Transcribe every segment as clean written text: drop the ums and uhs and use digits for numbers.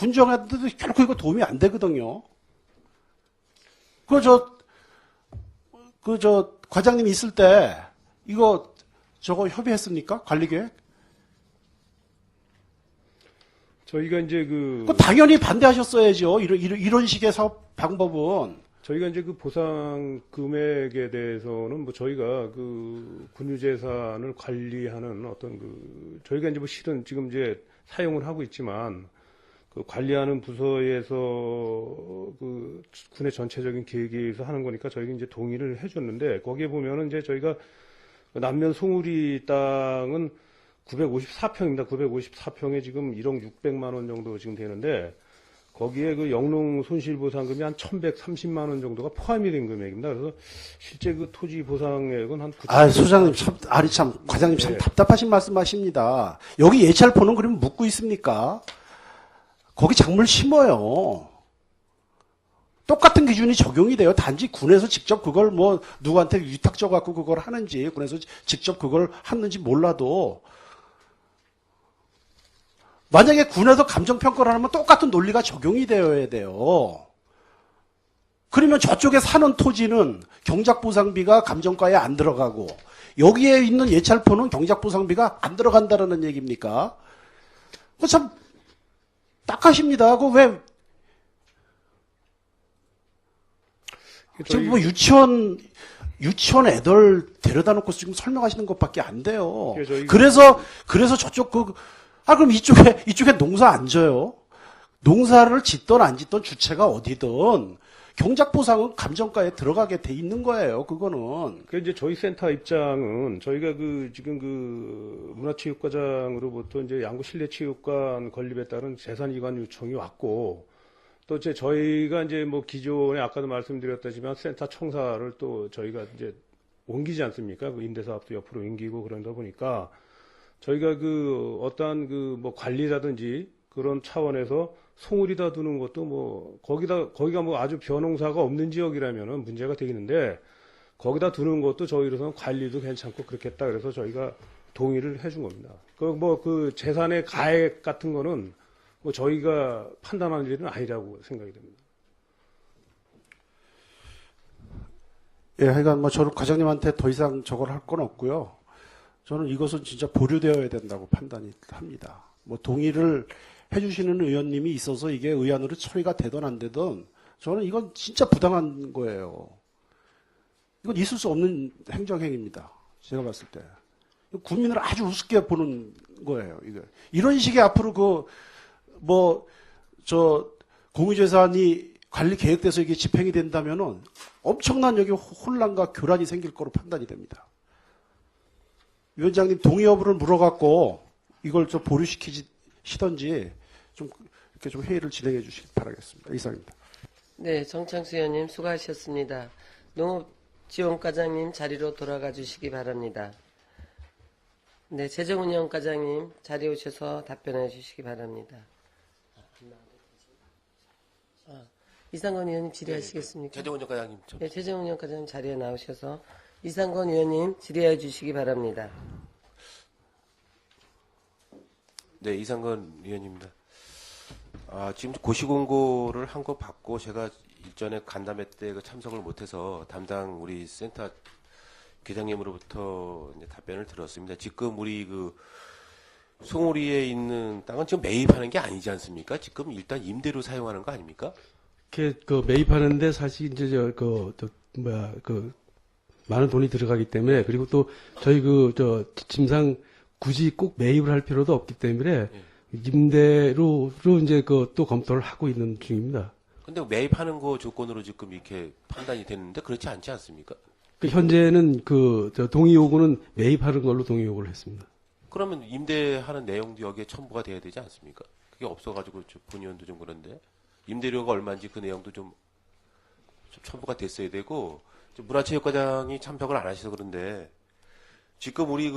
군정한테도 결코 이거 도움이 안 되거든요. 과장님 있을 때, 저거 협의했습니까? 관리계획? 저희가 이제 당연히 반대하셨어야죠. 이런 식의 사업 방법은. 저희가 이제 그 보상 금액에 대해서는 뭐 저희가 그 군유재산을 관리하는 저희가 이제 뭐 실은 지금 이제 사용을 하고 있지만 그 관리하는 부서에서 그 군의 전체적인 계획에 의해서 하는 거니까 저희가 이제 동의를 해줬는데 거기에 보면은 이제 저희가 남면 송우리 땅은 954평입니다. 954평에 지금 1억 600만 원 정도 지금 되는데 거기에 그 영농 손실보상금이 한 1,130만 원 정도가 포함이 된 금액입니다. 그래서 실제 그 토지 보상액은 한 9천. 소장님 과장님 참 답답하신 말씀하십니다. 여기 예찰포는 그러면 묻고 있습니까? 거기 작물 심어요. 똑같은 기준이 적용이 돼요. 단지 군에서 직접 그걸 누구한테 위탁 줘갖고 그걸 하는지, 군에서 직접 그걸 하는지 몰라도, 만약에 군에서 감정평가를 하면 똑같은 논리가 적용이 되어야 돼요. 그러면 저쪽에 사는 토지는 경작보상비가 감정가에 안 들어가고, 여기에 있는 예찰포는 경작보상비가 안 들어간다는 얘기입니까? 참, 딱하십니다. 지금 유치원 애들 데려다 놓고 지금 설명하시는 것밖에 안 돼요. 그래서 저쪽 그럼 이쪽에 농사 안 져요? 농사를 짓던 안 짓던 주체가 어디든 경작보상은 감정가에 들어가게 돼 있는 거예요, 그거는. 이제 저희 센터 입장은 저희가 지금 문화체육과장으로부터 이제 양구 실내체육관 건립에 따른 재산이관 요청이 왔고, 또 이제 저희가 이제 기존에 아까도 말씀드렸다지만 센터 청사를 또 저희가 이제 옮기지 않습니까? 임대사업도 옆으로 옮기고 그러다 보니까 저희가 어떠한 관리라든지 그런 차원에서 송우리다 두는 것도 거기가 아주 벼농사가 없는 지역이라면은 문제가 되겠는데 거기다 두는 것도 저희로서는 관리도 괜찮고 그렇겠다. 그래서 저희가 동의를 해준 겁니다. 그 재산의 가액 같은 거는 저희가 판단하는 일은 아니라고 생각이 됩니다. 예, 하여간 저는 과장님한테 더 이상 저걸 할 건 없고요. 저는 이것은 진짜 보류되어야 된다고 판단이 합니다. 동의를 해주시는 의원님이 있어서 이게 의안으로 처리가 되든 안 되든 저는 이건 진짜 부당한 거예요. 이건 있을 수 없는 행정행위입니다. 제가 봤을 때. 국민을 아주 우습게 보는 거예요. 이런 식의 앞으로 공유재산이 관리 계획돼서 이게 집행이 된다면은 엄청난 여기 혼란과 교란이 생길 거로 판단이 됩니다. 위원장님 동의 여부를 물어갖고 이걸 좀 보류시키시던지 이렇게 좀 회의를 진행해 주시기 바라겠습니다. 이상입니다. 네, 정창수 의원님 수고하셨습니다. 농업지원과장님 자리로 돌아가 주시기 바랍니다. 네, 재정운영과장님 자리에 오셔서 답변해 주시기 바랍니다. 이상건 의원님 질의하시겠습니까? 재정운영과장님. 네, 재정운영과장님 자리에 나오셔서 이상건 의원님 질의해 주시기 바랍니다. 네, 이상건 의원입니다. 지금 고시공고를 한 거 받고 제가 일전에 간담회 때 참석을 못해서 담당 우리 센터 계장님으로부터 이제 답변을 들었습니다. 지금 우리 송우리에 있는 땅은 지금 매입하는 게 아니지 않습니까? 지금 일단 임대로 사용하는 거 아닙니까? 매입하는데 사실 이제 많은 돈이 들어가기 때문에 그리고 또 저희 짐상 굳이 꼭 매입을 할 필요도 없기 때문에 임대로 이제 또 검토를 하고 있는 중입니다. 근데 매입하는 거 조건으로 지금 이렇게 판단이 되는데 그렇지 않지 않습니까? 현재는 동의 요구는 매입하는 걸로 동의 요구를 했습니다. 그러면 임대하는 내용도 여기에 첨부가 돼야 되지 않습니까? 그게 없어가지고 본의원도 좀 그런데 임대료가 얼마인지 그 내용도 좀 첨부가 됐어야 되고 문화체육과장이 참석을 안 하셔서 그런데 지금 우리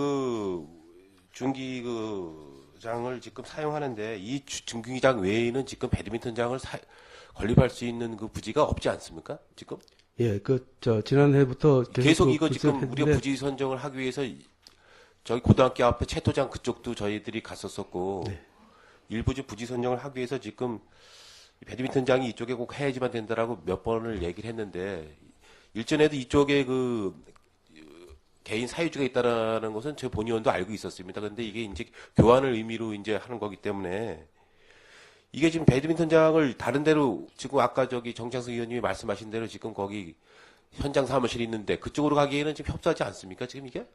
중기장을 지금 사용하는데 이 중기장 외에는 지금 배드민턴장을 건립할 수 있는 부지가 없지 않습니까? 지금? 예, 지난해부터 계속 이거 지금 우리가 부지 선정을 하기 위해서 저기 고등학교 앞에 채토장 그쪽도 저희들이 갔었었고, 네. 일부 좀 부지 선정을 하기 위해서 지금 배드민턴장이 이쪽에 꼭 해야지만 된다라고 몇 번을 얘기를 했는데 일전에도 이쪽에 그 개인 사유지가 있다라는 것은 제 본의원도 알고 있었습니다. 근데 이게 이제 교환을 의미로 이제 하는 거기 때문에 이게 지금 배드민턴장을 다른 데로 지금 아까 저기 정창수 의원님이 말씀하신 대로 지금 거기 현장 사무실이 있는데 그쪽으로 가기에는 지금 협소하지 않습니까? 지금 이게?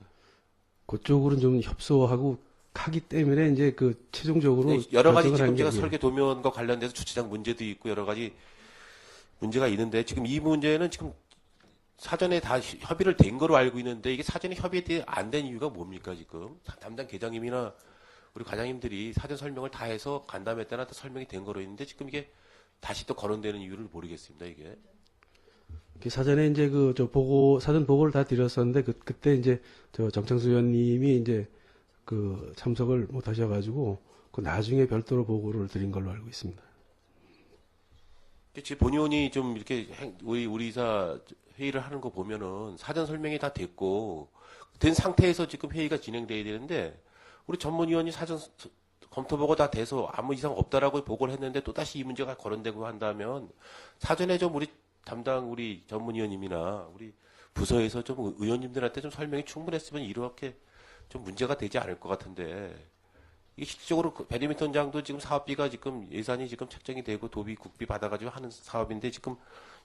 그쪽으로는 좀 협소하고 하기 때문에 이제 그 최종적으로 네, 여러 가지 결정을 지금 한 제가 게, 예. 설계 도면과 관련돼서 주차장 문제도 있고 여러 가지 문제가 있는데 지금 이 문제는 지금 사전에 다 협의를 된 거로 알고 있는데 이게 사전에 협의가 안 된 이유가 뭡니까 지금 담당 계장님이나 우리 과장님들이 사전 설명을 다 해서 간담회 때나 다 설명이 된 거로 있는데 지금 이게 다시 또 거론되는 이유를 모르겠습니다 이게. 그 사전에 이제 그 저 보고 사전 보고를 다 드렸었는데 그때 이제 저 정창수 의원님이 이제 그 참석을 못 하셔가지고 그 나중에 별도로 보고를 드린 걸로 알고 있습니다. 제 본의원이 좀 이렇게 우리 이사 회의를 하는 거 보면은 사전 설명이 다 됐고 된 상태에서 지금 회의가 진행돼야 되는데 우리 전문위원이 사전 검토 보고 다 돼서 아무 이상 없다라고 보고를 했는데 또 다시 이 문제가 거론되고 한다면 사전에 좀 우리 담당 우리 전문위원님이나 우리 부서에서 좀 의원님들한테 좀 설명이 충분했으면 이렇게 좀 문제가 되지 않을 것 같은데 이게 실질적으로 배드민턴장도 지금 사업비가 지금 예산이 지금 책정이 되고 도비 국비 받아가지고 하는 사업인데 지금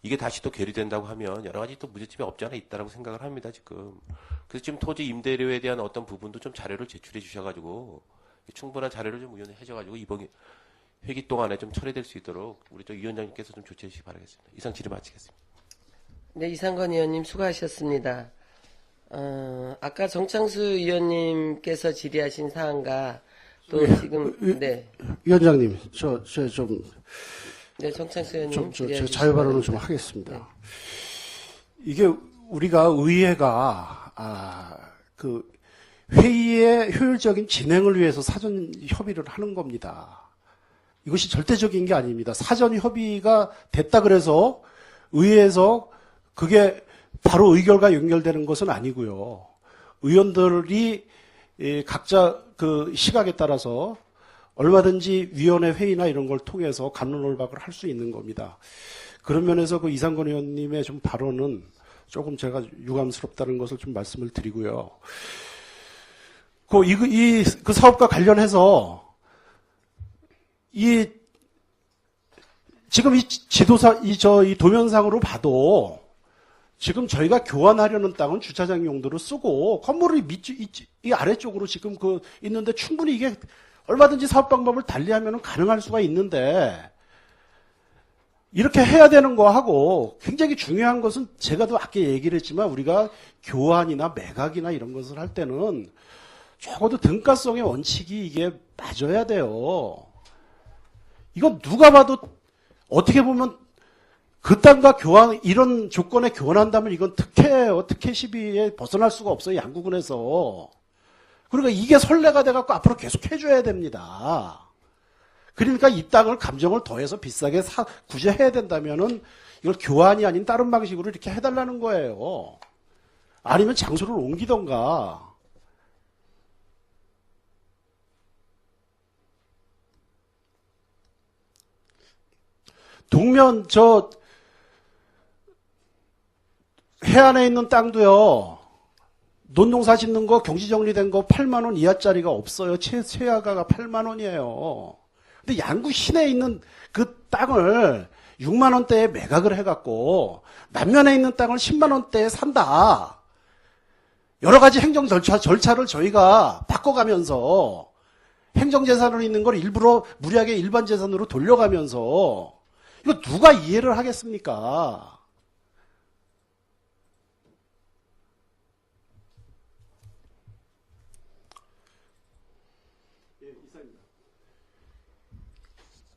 이게 다시 또 계류된다고 하면 여러 가지 또 문제점이 없지 않아 있다라고 생각을 합니다 지금. 그래서 지금 토지 임대료에 대한 어떤 부분도 좀 자료를 제출해 주셔가지고 충분한 자료를 좀 의원에 해줘가지고 이번 회기 동안에 좀 처리될 수 있도록 우리 저 위원장님께서 좀 조치해 주시기 바라겠습니다. 이상 질의 마치겠습니다. 네, 이상건 의원님 수고하셨습니다. 아까 정창수 의원님께서 질의하신 사안과 또 지금 네, 위원장님, 네 정창수 의원님 제 질의해 주시기 자유 발언을 바랍니다. 좀 하겠습니다. 이게 우리가 의회가 그 회의의 효율적인 진행을 위해서 사전 협의를 하는 겁니다. 이것이 절대적인 게 아닙니다. 사전 협의가 됐다 그래서 의회에서 그게 바로 의결과 연결되는 것은 아니고요. 의원들이 각자 그 시각에 따라서 얼마든지 위원회 회의나 이런 걸 통해서 갑론을박을 할 수 있는 겁니다. 그런 면에서 그 이상건 의원님의 좀 발언은 조금 제가 유감스럽다는 것을 좀 말씀을 드리고요. 그 사업과 관련해서 지금 이 지도사 이 도면상으로 봐도 지금 저희가 교환하려는 땅은 주차장 용도로 쓰고 건물이 이 아래쪽으로 지금 그 있는데 충분히 이게 얼마든지 사업 방법을 달리하면 가능할 수가 있는데 이렇게 해야 되는 거하고 굉장히 중요한 것은 제가 또 아까 얘기를 했지만 우리가 교환이나 매각이나 이런 것을 할 때는 적어도 등가성의 원칙이 이게 맞아야 돼요. 이건 누가 봐도 어떻게 보면 그 땅과 교환, 이런 조건에 교환한다면 이건 특혜예요. 특혜 시비에 벗어날 수가 없어요. 양구군에서. 그러니까 이게 선례가 돼갖고 앞으로 계속 해줘야 됩니다. 그러니까 이 땅을 감정을 더해서 비싸게 구제해야 된다면은 이걸 교환이 아닌 다른 방식으로 이렇게 해달라는 거예요. 아니면 장소를 옮기던가. 동면 해안에 있는 땅도요. 논농사 짓는 거 경지 정리된 거 8만 원 이하짜리가 없어요. 최하가가 8만 원이에요. 근데 양구 시내에 있는 그 땅을 6만 원대에 매각을 해갖고 남면에 있는 땅을 10만 원대에 산다. 여러 가지 행정 절차를 저희가 바꿔가면서 행정재산으로 있는 걸 일부러 무리하게 일반 재산으로 돌려가면서 이거 누가 이해를 하겠습니까?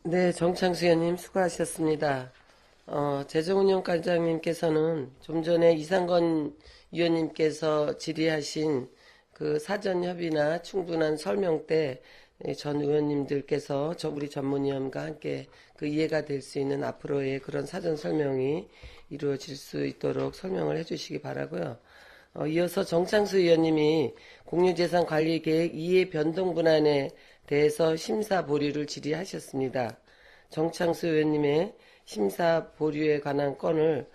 네, 정창수 의원님 수고하셨습니다. 재정운영과장님께서는 좀 전에 이상건 의원님께서 질의하신 그 사전 협의나 충분한 설명 때 전 의원님들께서 우리 전문위원과 함께 그 이해가 될 수 있는 앞으로의 그런 사전 설명이 이루어질 수 있도록 설명을 해주시기 바라고요. 이어서 정창수 의원님이 공유재산관리계획 2의 변동분안에 대해서 심사 보류를 질의하셨습니다. 정창수 의원님의 심사 보류에 관한 건을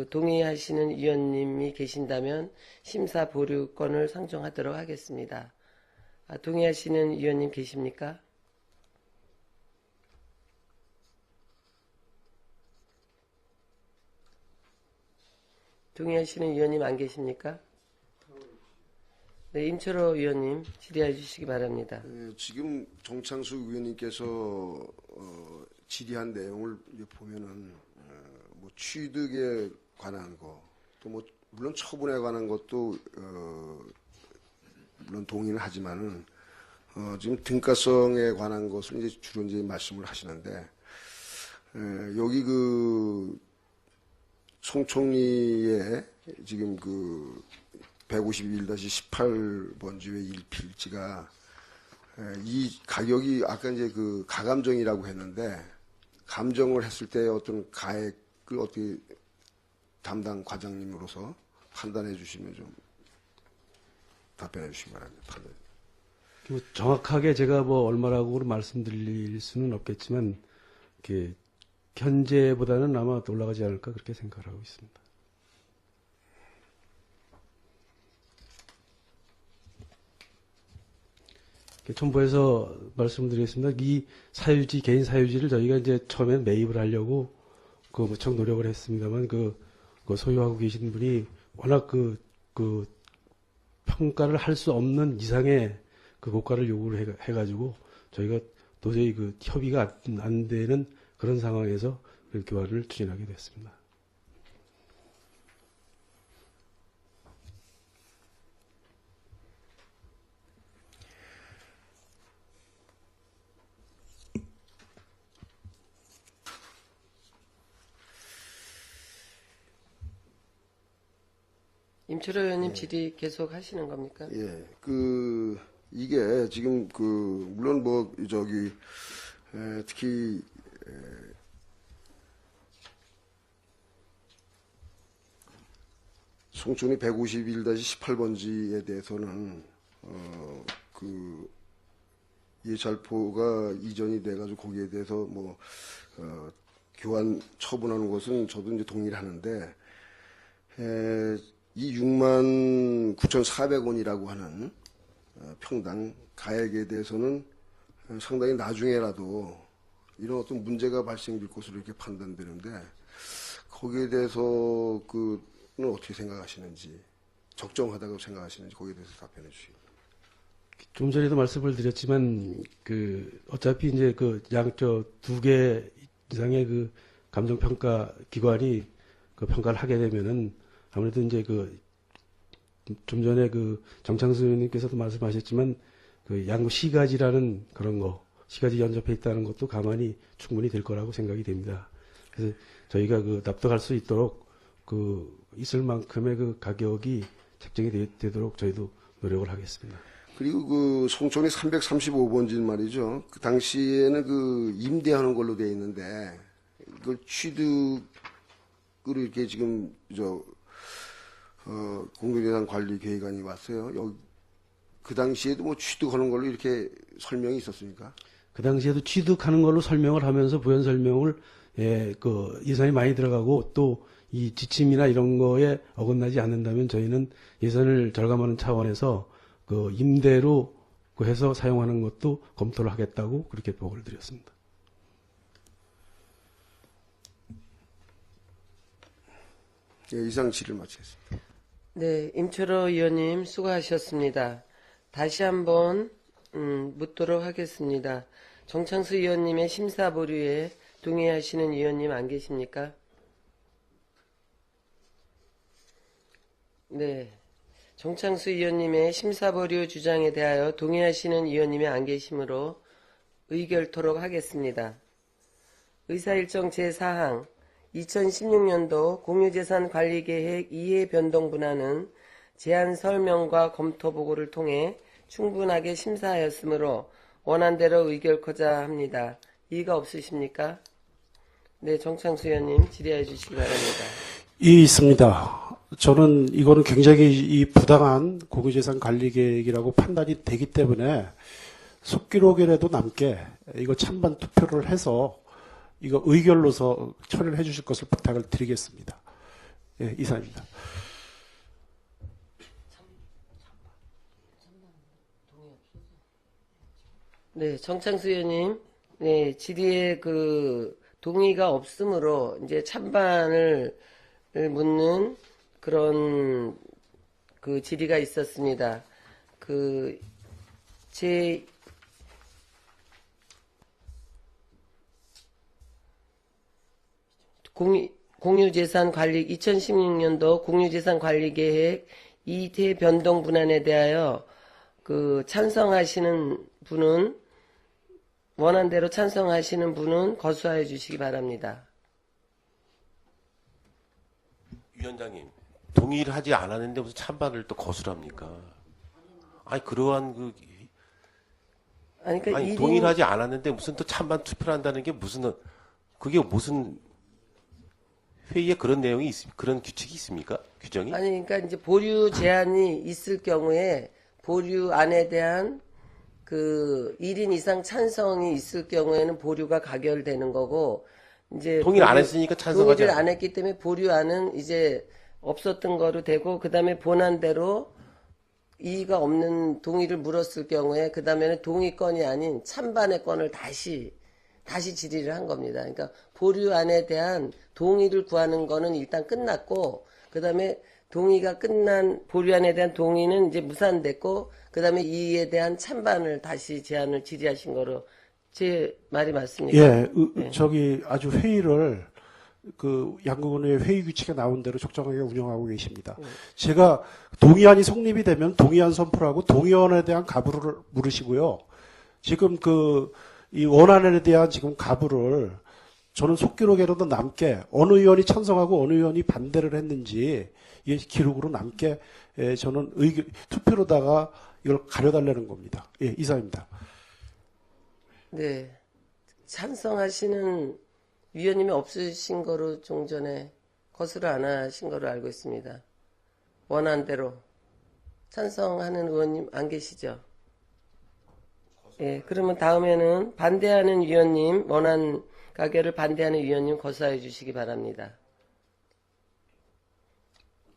동의하시는 위원님이 계신다면 심사 보류 건을 상정하도록 하겠습니다. 동의하시는 위원님 계십니까? 동의하시는 위원님 안 계십니까? 네, 임철호 위원님 질의해 주시기 바랍니다. 지금 정창수 의원님께서 질의한 내용을 이제 보면은 뭐 취득에 관한 거, 또 뭐 물론 처분에 관한 것도 물론 동의는 하지만은 지금 등가성에 관한 것을 이제 주로 이제 말씀을 하시는데 여기 그 송 총리의 지금 그 151-18번지의 1필지가 이 가격이 아까 이제 그 가감정이라고 했는데 감정을 했을 때 어떤 가액을 어떻게 담당 과장님으로서 판단해 주시면 좀 답변해 주시기 바랍니다. 판단. 뭐 정확하게 제가 뭐 얼마라고 말씀드릴 수는 없겠지만 이렇게 현재보다는 아마 올라가지 않을까 그렇게 생각을 하고 있습니다. 첨부해서 말씀드리겠습니다. 이 사유지, 개인 사유지를 저희가 이제 처음에 매입을 하려고 무척 노력을 했습니다만 그 소유하고 계신 분이 워낙 그 평가를 할 수 없는 이상의 그 고가를 요구를 해가지고 저희가 도저히 그 협의가 안 되는 그런 상황에서 그 교환을 추진하게 됐습니다. 임철호 의원님 질의 계속 하시는 겁니까? 예, 이게 지금 물론 뭐 특히 송촌이 151-18번지에 대해서는 예찰포가 이전이 돼가지고 거기에 대해서 뭐 교환 처분하는 것은 저도 이제 동의를 하는데 이 69,400원이라고 하는 평당 가액에 대해서는 상당히 나중에라도 이런 어떤 문제가 발생될 것으로 이렇게 판단되는데 거기에 대해서 어떻게 생각하시는지 적정하다고 생각하시는지 거기에 대해서 답변해 주시기 바랍니다. 좀 전에도 말씀을 드렸지만 어차피 이제 두 개 이상의 감정평가 기관이 평가를 하게 되면은 아무래도 이제 좀 전에 정창수 의원님께서도 말씀하셨지만 양구 시가지라는 그런 거, 시가지 연접해 있다는 것도 가만히 충분히 될 거라고 생각이 됩니다. 그래서 저희가 납득할 수 있도록 있을 만큼의 가격이 책정이 되도록 저희도 노력을 하겠습니다. 그리고 송촌이 335번지는 말이죠. 그 당시에는 임대하는 걸로 되어 있는데 이걸 취득으로 이렇게 지금 공동재산 관리 계획안이 왔어요. 그 당시에도 뭐 취득하는 걸로 이렇게 설명이 있었습니까? 그 당시에도 취득하는 걸로 설명을 하면서 부연 설명을 예산이 많이 들어가고 또 이 지침이나 이런 거에 어긋나지 않는다면 저희는 예산을 절감하는 차원에서 임대로 해서 사용하는 것도 검토를 하겠다고 그렇게 보고를 드렸습니다. 예, 이상 질의를 마치겠습니다. 네, 임철호 의원님 수고하셨습니다. 다시 한번 묻도록 하겠습니다. 정창수 의원님의 심사 보류에 동의하시는 의원님 안 계십니까? 네, 정창수 의원님의 심사 보류 주장에 대하여 동의하시는 의원님이 안 계시므로 의결토록 하겠습니다. 의사일정 제4항 2016년도 공유재산관리계획 이해 변동분안은 제안 설명과 검토 보고를 통해 충분하게 심사하였으므로 원안대로 의결코자 합니다. 이의가 없으십니까? 네, 정창수 의원님 질의해 주시기 바랍니다. 이 있습니다. 저는 이거는 굉장히 이 부당한 공유재산 관리 계획이라고 판단이 되기 때문에 속기록이라도 남게 이거 찬반 투표를 해서 이거 의결로서 처리를 해주실 것을 부탁을 드리겠습니다. 예, 이상입니다. 네, 정창수 의원님, 네, 질의에 그 동의가 없으므로 이제 찬반을 묻는 그런 그 질의가 있었습니다. 제 공유재산 관리 2016년도 공유재산 관리 계획 이태 변동 분안에 대하여 그 찬성하시는 분은 원안대로 찬성하시는 분은 거수하여 주시기 바랍니다. 위원장님, 동의를 하지 않았는데 무슨 찬반을 또 거수랍니까? 아니, 그러한 아니, 그러니까 아니, 동의를 하지 않았는데 무슨 또 찬반 투표를 한다는 게 그게 무슨 회의에 그런 내용이 그런 규칙이 있습니까? 규정이? 아니, 그러니까 이제 보류 제한이 있을 경우에 보류안에 대한 그 1인 이상 찬성이 있을 경우에는 보류가 가결되는 거고, 이제 동의를 안 했으니까 찬성하지 동의를 안 않아요. 했기 때문에 보류안은 이제 없었던 거로 되고, 그 다음에 본안대로 이의가 없는 동의를 물었을 경우에 그 다음에는 동의권이 아닌 찬반의 건을 다시 질의를 한 겁니다. 그러니까 보류안에 대한 동의를 구하는 거는 일단 끝났고, 그 다음에 동의가 끝난 보류안에 대한 동의는 이제 무산됐고, 그 다음에 이의에 대한 찬반을 다시 제안을 질의하신 거로 제 말이 맞습니까? 예, 네. 저기 아주 회의를 그 양궁원의 회의 규칙에 나온 대로 적정하게 운영하고 계십니다. 제가 동의안이 성립이 되면 동의안 선포를 하고 동의안에 대한 가부를 물으시고요. 지금 이 원안에 대한 지금 가부를 저는 속기록에라도 남게 어느 의원이 찬성하고 어느 의원이 반대를 했는지 이게 기록으로 남게 저는 투표로다가 이걸 가려달라는 겁니다. 예, 이상입니다. 네. 찬성하시는 위원님이 없으신 거로 종전에 거수를 안 하신 거로 알고 있습니다. 원안대로. 찬성하는 의원님 안 계시죠? 예, 그러면 다음에는 반대하는 위원님, 원안 가결을 반대하는 위원님 거수하여 주시기 바랍니다.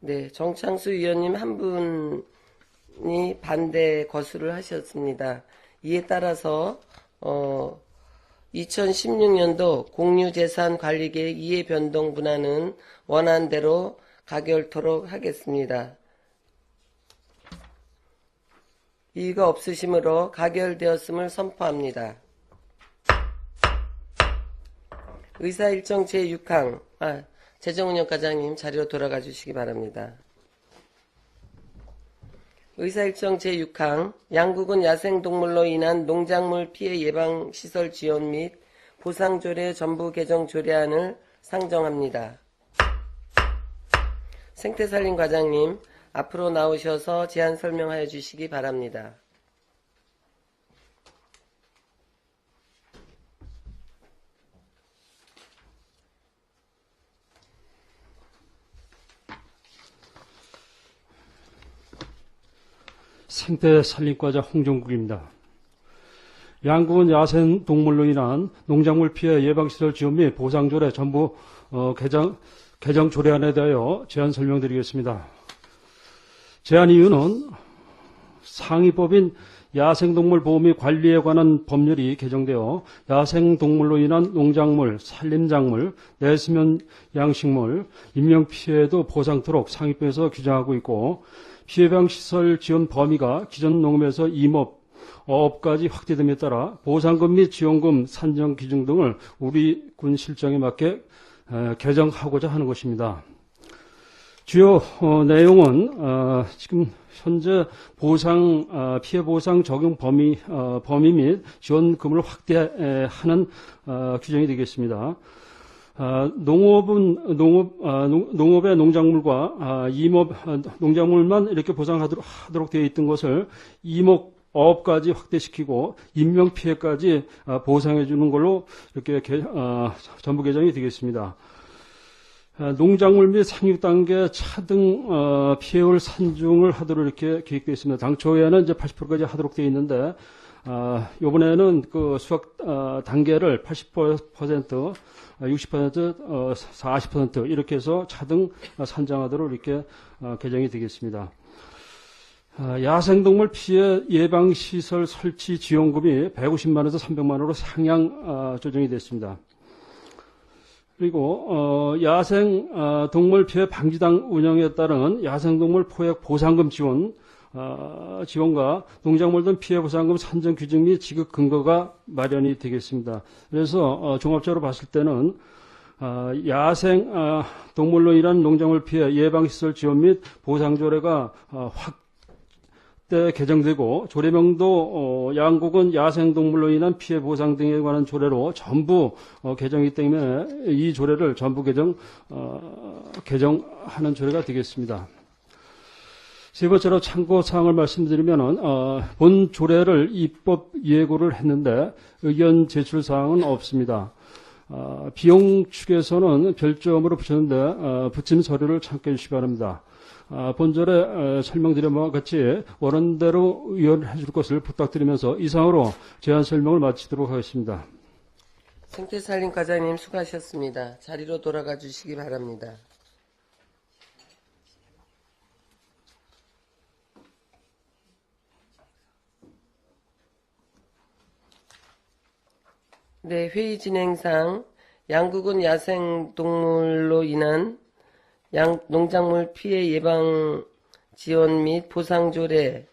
네, 정창수 위원님 한 분이 반대 거수를 하셨습니다. 이에 따라서 2016년도 공유재산관리계획 이해 변동 분안은 원안대로 가결토록 하겠습니다. 이의가 없으시므로 가결되었음을 선포합니다. 의사일정 제6항, 재정운영과장님 자리로 돌아가 주시기 바랍니다. 의사일정 제6항, 양국은 야생동물로 인한 농작물 피해 예방시설 지원 및 보상조례 전부 개정 조례안을 상정합니다. 생태살림과장님, 앞으로 나오셔서 제안 설명하여 주시기 바랍니다. 생태살림과장 홍정국입니다. 양국은 야생동물로 인한 농작물 피해 예방시설 지원 및 보상조례 전부 개정 조례안에 대하여 제안 설명드리겠습니다. 제안 이유는 상위법인 야생동물 보호 및 관리에 관한 법률이 개정되어 야생동물로 인한 농작물, 산림작물, 내수면 양식물, 인명피해도 보상토록 상위법에서 규정하고 있고 피해방시설 지원 범위가 기존 농업에서 임업, 어업까지 확대됨에 따라 보상금 및 지원금 산정 기준 등을 우리 군 실정에 맞게 개정하고자 하는 것입니다. 주요 내용은 지금 현재 피해 보상 적용 범위 및 지원금을 확대하는 규정이 되겠습니다. 농업의 농작물과 임업 농작물만 이렇게 보상하도록 되어 있던 것을 임업 어업까지 확대시키고 인명피해까지 보상해 주는 걸로 이렇게 전부 개정이 되겠습니다. 농작물 및 상육 단계 차등 피해율 산중을 하도록 이렇게 계획되어 있습니다. 당초에는 이제 80%까지 하도록 되어 있는데 이번에는 그 수학 단계를 80%, 60%, 40% 이렇게 해서 차등 산정하도록 이렇게 개정이 되겠습니다. 야생동물 피해 예방시설 설치 지원금이 150만 원에서 300만 원으로 상향 조정이 됐습니다. 그리고 야생 동물 피해 방지당 운영에 따른 야생동물 포획 보상금 지원과 농작물 등 피해 보상금 산정 규정 및 지급 근거가 마련이 되겠습니다. 그래서 종합적으로 봤을 때는 야생 동물로 인한 농작물 피해 예방시설 지원 및 보상 조례가 확대 개정되고 조례명도 양국은 야생동물로 인한 피해 보상 등에 관한 조례로 전부 개정이기 때문에 이 조례를 전부 개정하는 조례가 되겠습니다. 세 번째로 참고사항을 말씀드리면은 본 조례를 입법 예고를 했는데 의견 제출 사항은 없습니다. 비용 측에서는 별점으로 붙였는데 붙임 서류를 참고해 주시기 바랍니다. 본절에 설명드린 바와 같이 원안대로 의논해 줄 것을 부탁드리면서 이상으로 제안 설명을 마치도록 하겠습니다. 생태살림 과장님 수고하셨습니다. 자리로 돌아가 주시기 바랍니다. 네, 회의 진행상 양국은 야생동물로 인한 농작물 피해 예방 지원 및 보상 조례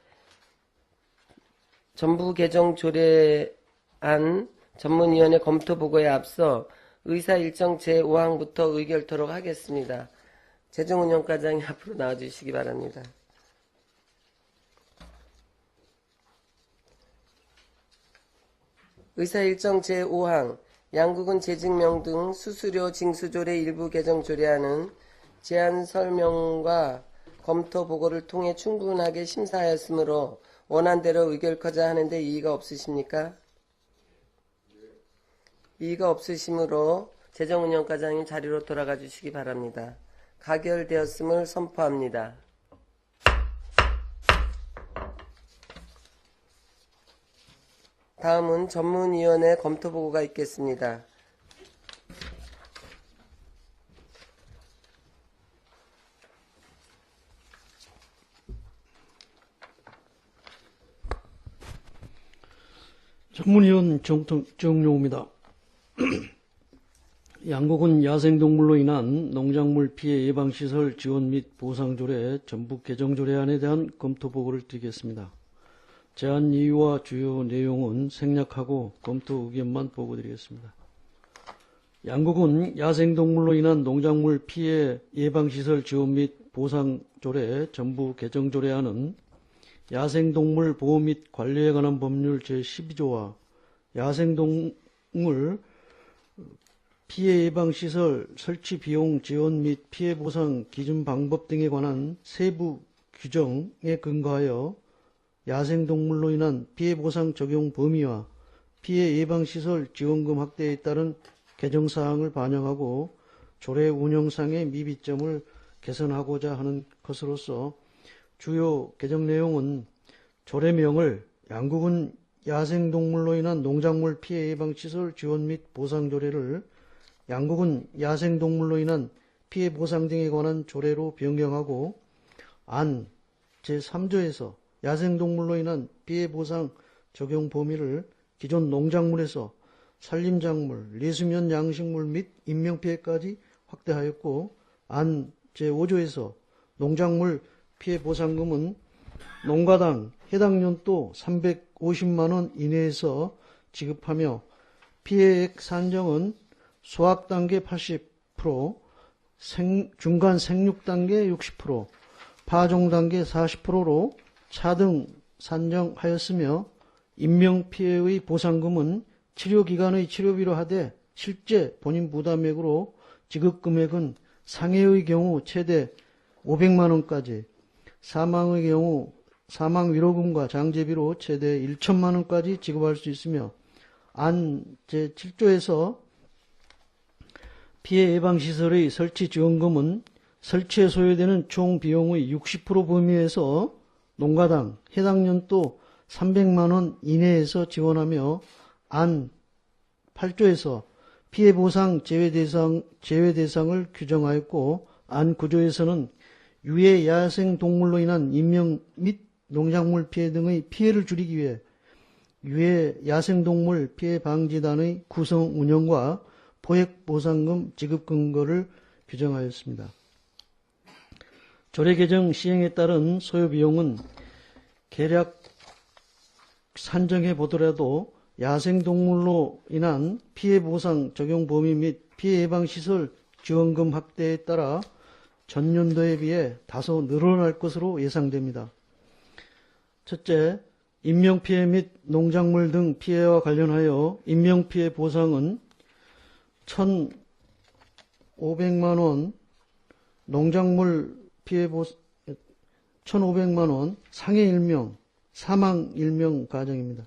전부 개정 조례안 전문위원회 검토 보고에 앞서 의사 일정 제5항부터 의결토록 하겠습니다. 재정운영과장이 앞으로 나와주시기 바랍니다. 의사일정 제5항 양국은 재직명 등 수수료 징수조례 일부 개정 조례안은 제안 설명과 검토 보고를 통해 충분하게 심사하였으므로 원안대로 의결하자 하는데 이의가 없으십니까? 이의가 없으시므로 재정운영과장님 자리로 돌아가 주시기 바랍니다. 가결되었음을 선포합니다. 다음은 전문위원회 검토보고가 있겠습니다. 전문위원 정용우입니다. 양국은 야생동물로 인한 농작물 피해 예방시설 지원 및 보상조례 전부 개정조례안에 대한 검토보고를 드리겠습니다. 제안 이유와 주요 내용은 생략하고 검토 의견만 보고드리겠습니다. 양국은 야생동물로 인한 농작물 피해 예방시설 지원 및 보상조례 전부 개정조례안은 야생동물 보호 및 관리에 관한 법률 제12조와 야생동물 피해 예방시설 설치 비용 지원 및 피해 보상 기준 방법 등에 관한 세부 규정에 근거하여 야생동물로 인한 피해 보상 적용 범위와 피해 예방시설 지원금 확대에 따른 개정사항을 반영하고 조례 운영상의 미비점을 개선하고자 하는 것으로서 주요 개정 내용은 조례명을 양국은 야생동물로 인한 농작물 피해 예방시설 지원 및 보상조례를 양국은 야생동물로 인한 피해 보상 등에 관한 조례로 변경하고 안 제3조에서 야생동물로 인한 피해 보상 적용 범위를 기존 농작물에서 산림작물, 내수면 양식물 및 인명피해까지 확대하였고 안 제5조에서 농작물 피해 보상금은 농가당 해당 연도 350만원 이내에서 지급하며 피해액 산정은 소학단계 80%, 중간 생육단계 60%, 파종단계 40%로 차등 산정하였으며 인명피해의 보상금은 치료기간의 치료비로 하되 실제 본인 부담액으로 지급금액은 상해의 경우 최대 500만원까지, 사망의 경우 사망위로금과 장제비로 최대 1천만원까지 지급할 수 있으며 안 제7조에서 피해 예방시설의 설치 지원금은 설치에 소요되는 총 비용의 60% 범위에서 농가당 해당 연도 300만 원 이내에서 지원하며 안 8조에서 피해 보상 제외 대상을 규정하였고 안 9조에서는 유해 야생 동물로 인한 인명 및 농작물 피해 등의 피해를 줄이기 위해 유해 야생 동물 피해 방지단의 구성 운영과 포획 보상금 지급 근거를 규정하였습니다. 조례 개정 시행에 따른 소요 비용은 계략 산정해 보더라도 야생동물로 인한 피해 보상 적용 범위 및 피해 예방 시설 지원금 확대에 따라 전년도에 비해 다소 늘어날 것으로 예상됩니다. 첫째, 인명피해 및 농작물 등 피해와 관련하여 인명피해 보상은 1,500만 원, 농작물 피해 보상 1,500만 원, 상해 1명, 사망 1명 가정입니다.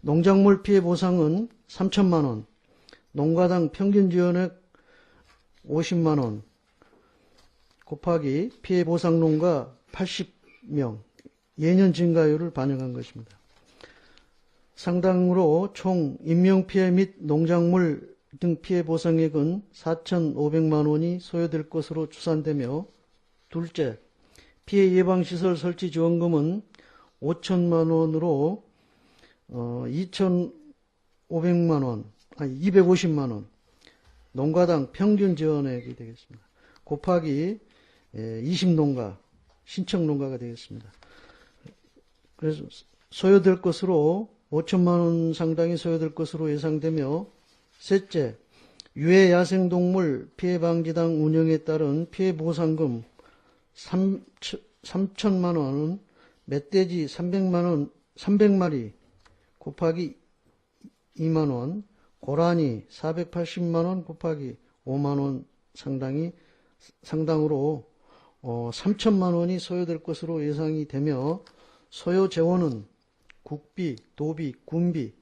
농작물 피해 보상은 3,000만 원, 농가당 평균 지원액 50만 원 곱하기 피해 보상 농가 80명, 예년 증가율을 반영한 것입니다. 상당으로 총 인명피해 및 농작물 등 피해 보상액은 4,500만 원이 소요될 것으로 추산되며, 둘째, 피해 예방시설 설치 지원금은 5천만 원으로 2,500만 원, 250만 원, 농가당 평균 지원액이 되겠습니다. 곱하기 20농가, 신청 농가가 되겠습니다. 그래서 소요될 것으로 5천만 원 상당이 소요될 것으로 예상되며, 셋째, 유해 야생동물 피해방지단 운영에 따른 피해 보상금 3천만 원, 멧돼지 300마리 곱하기 2만 원, 고라니 480만 원 곱하기 5만 원 상당으로 3천만 원이 소요될 것으로 예상이 되며, 소요 재원은 국비, 도비, 군비,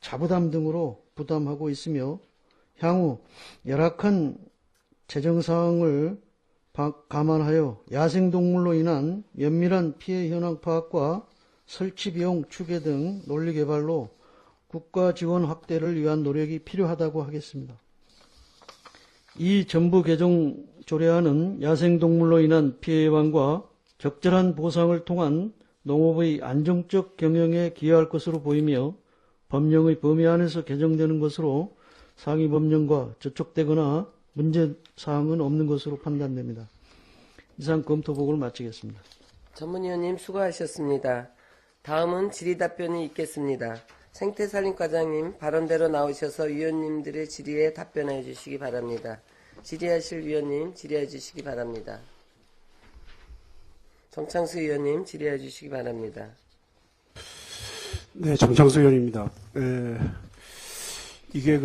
자부담 등으로 부담하고 있으며, 향후 열악한 재정사항을 감안하여 야생동물로 인한 면밀한 피해 현황 파악과 설치 비용 추계 등 논리 개발로 국가 지원 확대를 위한 노력이 필요하다고 하겠습니다. 이 정부 개정 조례안은 야생동물로 인한 피해 예방과 적절한 보상을 통한 농업의 안정적 경영에 기여할 것으로 보이며, 법령의 범위 안에서 개정되는 것으로 상위 법령과 저촉되거나 문제사항은 없는 것으로 판단됩니다. 이상 검토보고를 마치겠습니다. 전문위원님 수고하셨습니다. 다음은 질의답변이 있겠습니다. 생태산림과장님 발언대로 나오셔서 위원님들의 질의에 답변해 주시기 바랍니다. 질의하실 위원님 질의해 주시기 바랍니다. 정창수 의원님 질의해 주시기 바랍니다. 네, 정창수 의원입니다. 이게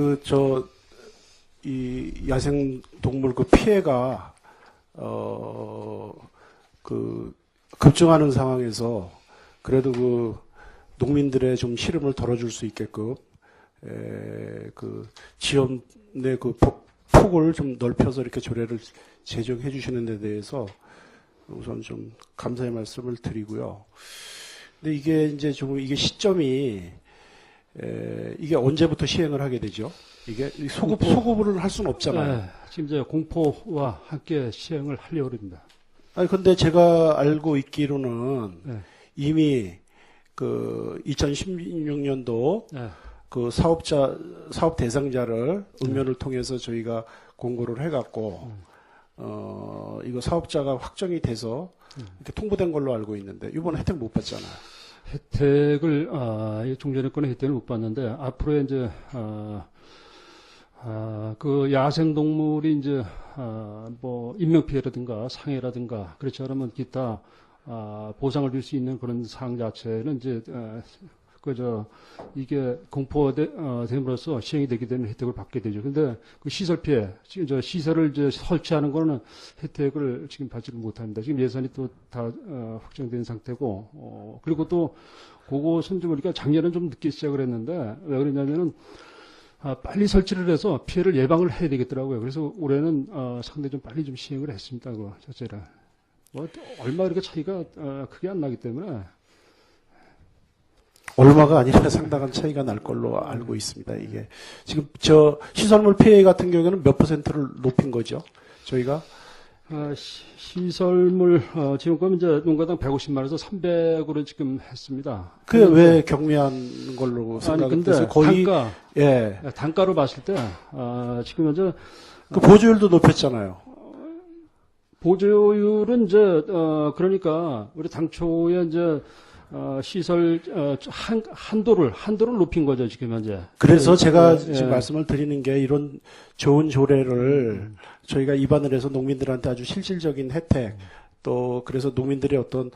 이 야생동물 피해가, 급증하는 상황에서 그래도 농민들의 좀 시름을 덜어줄 수 있게끔, 지원의 폭을 좀 넓혀서 이렇게 조례를 제정해 주시는 데 대해서 우선 좀 감사의 말씀을 드리고요. 근데 이게 이제 이게 시점이, 이게 언제부터 시행을 하게 되죠? 이게 소급을 할 수는 없잖아요. 네, 지금 이제 공포와 함께 시행을 하려고 합니다. 아니, 근데 제가 알고 있기로는 네. 이미 2016년도 네. 사업 대상자를 읍면을 통해서 저희가 공고를 해갖고, 이거 사업자가 확정이 돼서 이렇게 통보된 걸로 알고 있는데, 이번에 혜택 못 받잖아요. 혜택을, 종전에권의 혜택을 못 받는데, 앞으로 이제, 야생동물이 이제, 인명피해라든가 상해라든가, 그렇지 않으면 기타, 보상을 줄 수 있는 그런 사항 자체는 이제, 이게 공포됨으로써 시행이 되게 되는 혜택을 받게 되죠. 근데 그 시설 피해, 시설을 이제 설치하는 거는 혜택을 지금 받지를 못합니다. 지금 예산이 또 다 확정된 상태고, 그리고 또 그것은 좀 우리가 작년엔 좀 늦게 시작을 했는데, 왜 그러냐면은, 빨리 설치를 해서 피해를 예방을 해야 되겠더라고요. 그래서 올해는 상당히 좀 빨리 좀 시행을 했습니다. 그 자체를. 얼마 이렇게 차이가 크게 안 나기 때문에. 얼마가 아니라 상당한 차이가 날 걸로 알고 있습니다. 이게 지금 저 시설물 피해 같은 경우에는 몇 퍼센트를 높인 거죠? 저희가 시설물 지원금 이제 농가당 150만 원에서 300으로 지금 했습니다. 그게 왜 경미한 걸로 생각해서 거의 예. 단가로 봤을 때 지금 현재 그 보조율도 높였잖아요. 보조율은 이제 그러니까 우리 당초에 이제 시설 한도를 높인 거죠 지금 현재. 그래서 제가 예. 지금 말씀을 드리는 게 이런 좋은 조례를 저희가 입안을 해서 농민들한테 아주 실질적인 혜택 또 그래서 농민들의 어떤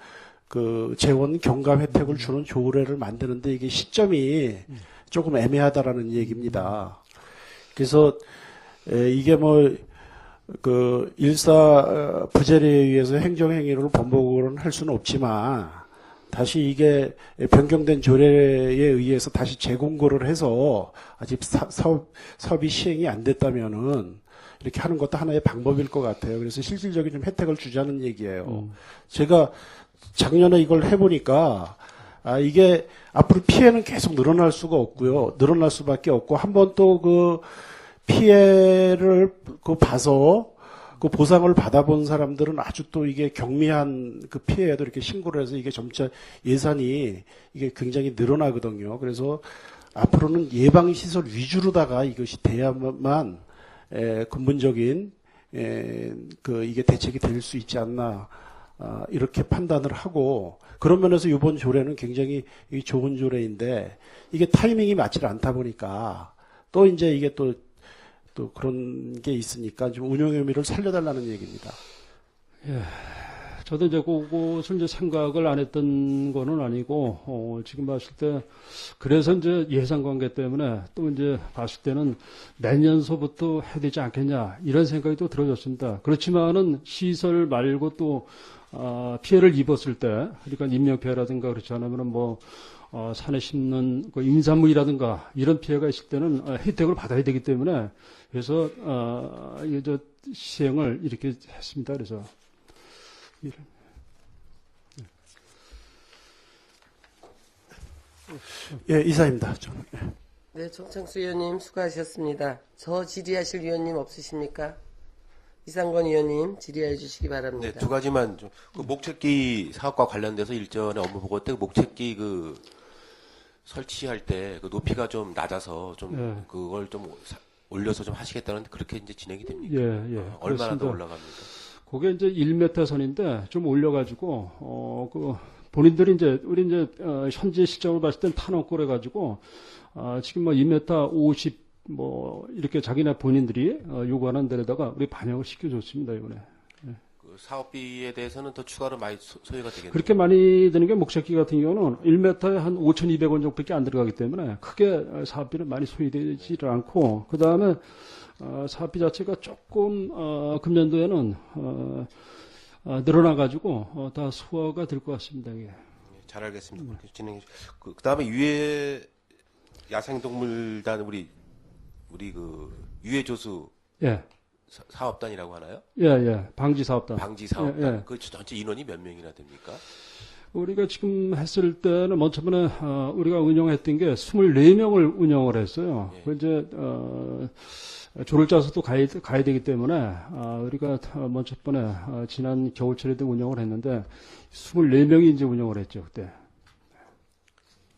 그 재원 경감 혜택을 주는 조례를 만드는데 이게 시점이 조금 애매하다라는 얘기입니다. 그래서 이게 뭐 그 일사 부재례에 의해서 행정행위를 번복으로는 할 수는 없지만 다시 이게 변경된 조례에 의해서 다시 재공고를 해서 아직 사업이 시행이 안 됐다면은 이렇게 하는 것도 하나의 방법일 것 같아요. 그래서 실질적인 좀 혜택을 주자는 얘기예요. 제가 작년에 이걸 해보니까 이게 앞으로 피해는 계속 늘어날 수가 없고요. 늘어날 수밖에 없고 한번 또 그 피해를 봐서 그 보상을 받아본 사람들은 아주 또 이게 경미한 그 피해에도 이렇게 신고를 해서 이게 점차 예산이 이게 굉장히 늘어나거든요. 그래서 앞으로는 예방시설 위주로다가 이것이 돼야만 근본적인 그 이게 대책이 될 수 있지 않나 이렇게 판단을 하고 그런 면에서 이번 조례는 굉장히 좋은 조례인데 이게 타이밍이 맞지 않다 보니까 또 이제 이게 또 그런 게 있으니까 좀 운용 의미를 살려달라는 얘기입니다. 예. 저도 이제 그것을 이제 생각을 안 했던 거는 아니고, 지금 봤을 때, 그래서 이제 예산 관계 때문에 또 이제 봤을 때는 내년서부터 해야 되지 않겠냐, 이런 생각이 또 들어졌습니다. 그렇지만은 시설 말고 또, 피해를 입었을 때, 그러니까 인명피해라든가 그렇지 않으면은 뭐, 산에 심는 그 임산물이라든가 이런 피해가 있을 때는 혜택을 받아야 되기 때문에 그래서 이게 저 시행을 이렇게 했습니다. 그래서 예, 이사입니다. 네, 정창수 의원님 수고하셨습니다. 저 질의하실 의원님 없으십니까? 이상건 의원님 질의해 주시기 바랍니다. 네, 두 가지만 좀. 그 목책기 사업과 관련돼서 일전에 업무 보고 때 목책기 그 설치할 때 그 높이가 좀 낮아서 좀 그걸 좀 올려서 좀 하시겠다는데 그렇게 이제 진행이 됩니까? 예, 예. 얼마나 더 그렇습니다. 올라갑니까? 그게 이제 1m 선인데 좀 올려가지고 그 본인들이 이제 우리 이제 현재 시점을 봤을 땐 탄원골 해가지고 지금 뭐 2m 50 뭐 이렇게 자기네 본인들이 요구하는 데에다가 우리 반영을 시켜줬습니다 이번에. 그 사업비에 대해서는 더 추가로 많이 소요가 되겠네요. 그렇게 많이 드는 게 목책기 같은 경우는 1m에 한 5,200원 정도밖에 안 들어가기 때문에 크게 사업비는 많이 소요되지를 않고 그 다음에 사업비 자체가 조금 금년도에는 늘어나가지고 다 소화가 될 것 같습니다. 이게. 잘 알겠습니다. 그렇게 진행해 주. 그다음에 유해 야생동물단 우리 그 유해 조수 예. 사업단이라고 하나요? 예. 방지 사업단. 방지 사업단. 예. 그 전체 인원이 몇 명이나 됩니까? 우리가 지금 했을 때는 먼저 번에 우리가 운영했던 게 24명을 운영을 했어요. 예. 그 이제 조를 짜서 또 가야 되기 때문에 우리가 먼저 번에 지난 겨울철에도 운영을 했는데 24명이 이제 운영을 했죠 그때.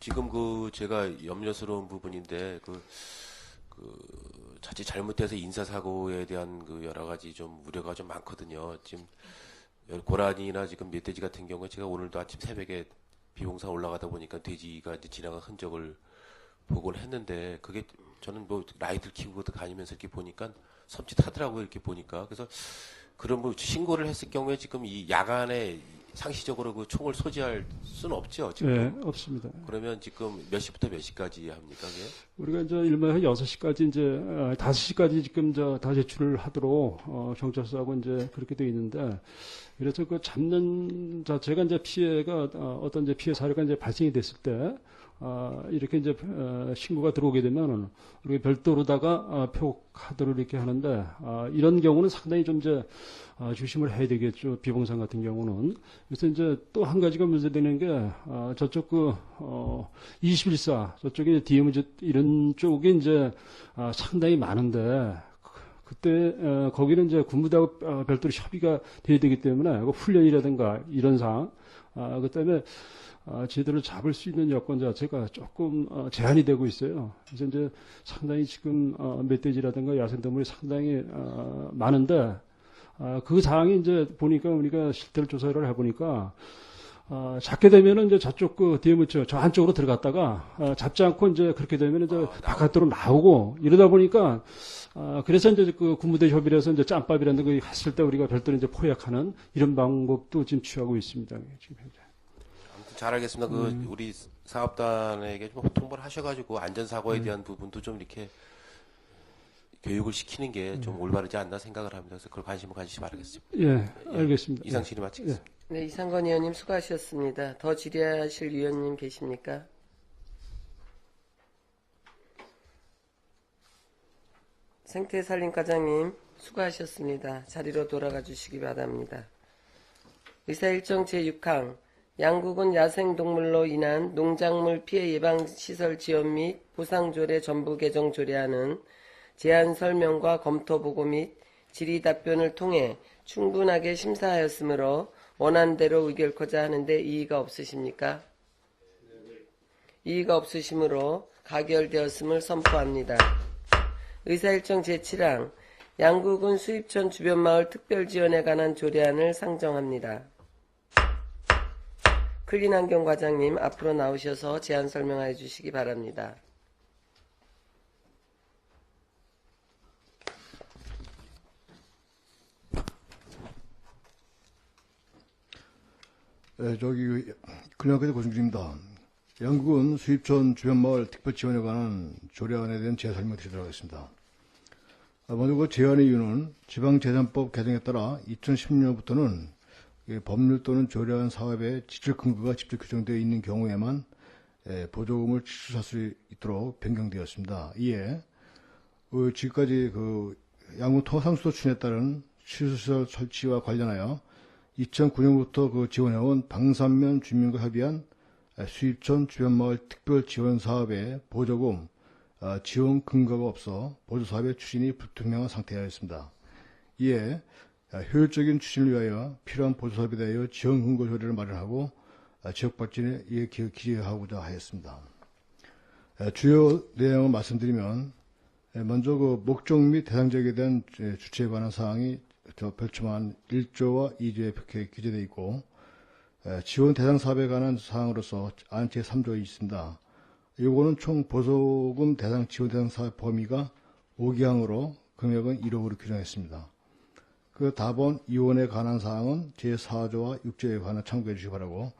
지금 그 제가 염려스러운 부분인데 그 자칫 잘못돼서 인사사고에 대한 그 여러 가지 좀 우려가 좀 많거든요. 지금 고라니나 지금 멧돼지 같은 경우에 제가 오늘도 아침 새벽에 비봉사 올라가다 보니까 돼지가 이제 지나간 흔적을 보곤 했는데 그게 저는 뭐 라이들 키우고 다니면서 이렇게 보니까 섬찟하더라고요. 이렇게 보니까. 그래서 그런 뭐 신고를 했을 경우에 지금 이 야간에 상시적으로 그 총을 소지할 수는 없죠. 지금. 네, 없습니다. 그러면 지금 몇 시부터 몇 시까지 합니까? 그게? 우리가 이제 일반에 6시까지 이제 5시까지 지금 다 제출을 하도록 경찰서하고 이제 그렇게 돼 있는데 그래서 그 잡는 자체가 이제 피해가 어떤 이제 피해 사례가 이제 발생이 됐을 때 이렇게 이제 신고가 들어오게 되면은 우리가 별도로다가 표 카드를 이렇게 하는데 이런 경우는 상당히 좀 이제 조심을 해야 되겠죠. 비봉산 같은 경우는. 그래서 이제 또 한 가지가 문제되는 게 저쪽 21사 저쪽에 DM 이런 쪽에 이제 상당히 많은데 그때 거기는 이제 군부대하고 별도로 협의가 돼야 되기 때문에 훈련이라든가 이런 사항 그 때문에 제대로 잡을 수 있는 여건 자체가 조금 제한이 되고 있어요. 그래서 이제 상당히 지금 멧돼지라든가 야생동물이 상당히 많은데 그 사항이 이제 보니까 우리가 실태를 조사를 해보니까 잡게 되면은 이제 저쪽 DM 저 안쪽으로 들어갔다가 잡지 않고 이제 그렇게 되면 이제 바깥으로 나오고 이러다 보니까 그래서 이제 그 군부대 협의에서 이제 짬밥이라는 거 했을 때 우리가 별도로 이제 포획하는 이런 방법도 지금 취하고 있습니다. 지금 현재. 아무튼 잘 알겠습니다. 그 우리 사업단에게 좀 통보를 하셔가지고 안전사고에 대한 부분도 좀 이렇게 교육을 시키는 게 좀 올바르지 않나 생각을 합니다. 그래서 그걸 관심을 가지시 바라겠습니다. 예, 알겠습니다. 이상 질의 마치겠습니다. 네, 이상건 의원님 수고하셨습니다. 더 질의하실 위원님 계십니까? 생태산림과장님 수고하셨습니다. 자리로 돌아가 주시기 바랍니다. 의사일정 제6항 양국은 야생동물로 인한 농작물 피해 예방시설 지원 및 보상조례 전부 개정 조례안은 제안 설명과 검토 보고 및 질의 답변을 통해 충분하게 심사하였으므로 원안대로 의결코자 하는데 이의가 없으십니까? 이의가 없으시므로 가결되었음을 선포합니다. 의사일정 제7항 양국은 수입천 주변마을 특별지원에 관한 조례안을 상정합니다. 클린환경과장님 앞으로 나오셔서 제안 설명해 주시기 바랍니다. 클린환경대 고승준입니다. 양국은 수입촌 주변마을 특별지원에 관한 조례안에 대한 제 설명 드리도록 하겠습니다. 먼저 그 제안의 이유는 지방재산법 개정에 따라 2016년부터는 법률 또는 조례안 사업의 지출 근거가 직접 규정되어 있는 경우에만 보조금을 지출할 수 있도록 변경되었습니다. 이에 지금까지 그 양국 토상수도 추진에 따른 시설시설 설치와 관련하여 2009년부터 그 지원해온 방산면 주민과 협의한 수입촌 주변마을 특별지원사업의 보조금 지원 근거가 없어 보조사업의 추진이 불투명한 상태였습니다. 이에 효율적인 추진을 위하여 필요한 보조사업에 대하여 지원 근거 조례를 마련하고 지역 발전에 기여하고자 하였습니다. 주요 내용을 말씀드리면 먼저 그 목적 및 대상 지역에 대한 주체에 관한 사항이 별첨한 1조와 2조에 이렇게 기재되어 있고 지원 대상 사업에 관한 사항으로서 안 제3조에 있습니다. 이거는 총 보조금 대상 지원 대상 사업 범위가 5기항으로 금액은 1억으로 규정했습니다. 그 다번 이원에 관한 사항은 제4조와 6조에 관한 참고해 주시기 바라고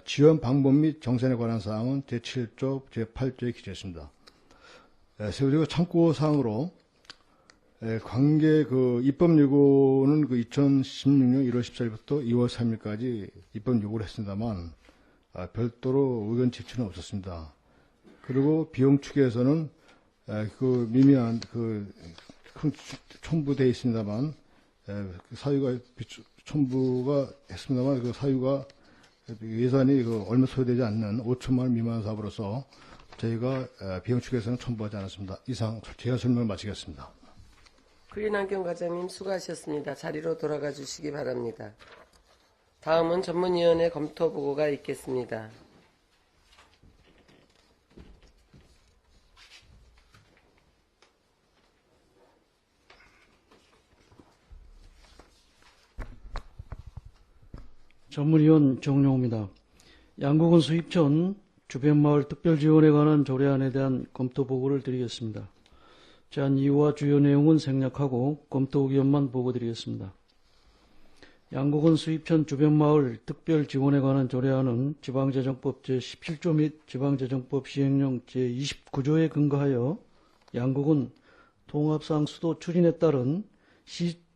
지원 방법 및 정산에 관한 사항은 제7조, 제8조에 기재했습니다. 그리고 참고 사항으로 관계 그 입법 요구는 그 2016년 1월 14일부터 2월 3일까지 입법 요구를 했습니다만 별도로 의견 제출은 없었습니다. 그리고 비용 축에서는 그 미미한 그 첨부되어 있습니다만 그 사유가 첨부가 했습니다만 그 사유가 예산이 그 얼마 소요되지 않는 5천만 원 미만 사업으로서 저희가 비용 축에서는 첨부하지 않았습니다. 이상 제안 설명을 마치겠습니다. 클린환경과장님 수고하셨습니다. 자리로 돌아가 주시기 바랍니다. 다음은 전문위원회 검토 보고가 있겠습니다. 전문위원 정용호입니다. 양국은 수입촌 주변마을 특별지원에 관한 조례안에 대한 검토 보고를 드리겠습니다. 제안 이유와 주요 내용은 생략하고 검토 의견만 보고드리겠습니다. 양국은 수입촌 주변마을 특별지원에 관한 조례안은 지방재정법 제17조 및 지방재정법 시행령 제29조에 근거하여 양국은 통합상수도 추진에 따른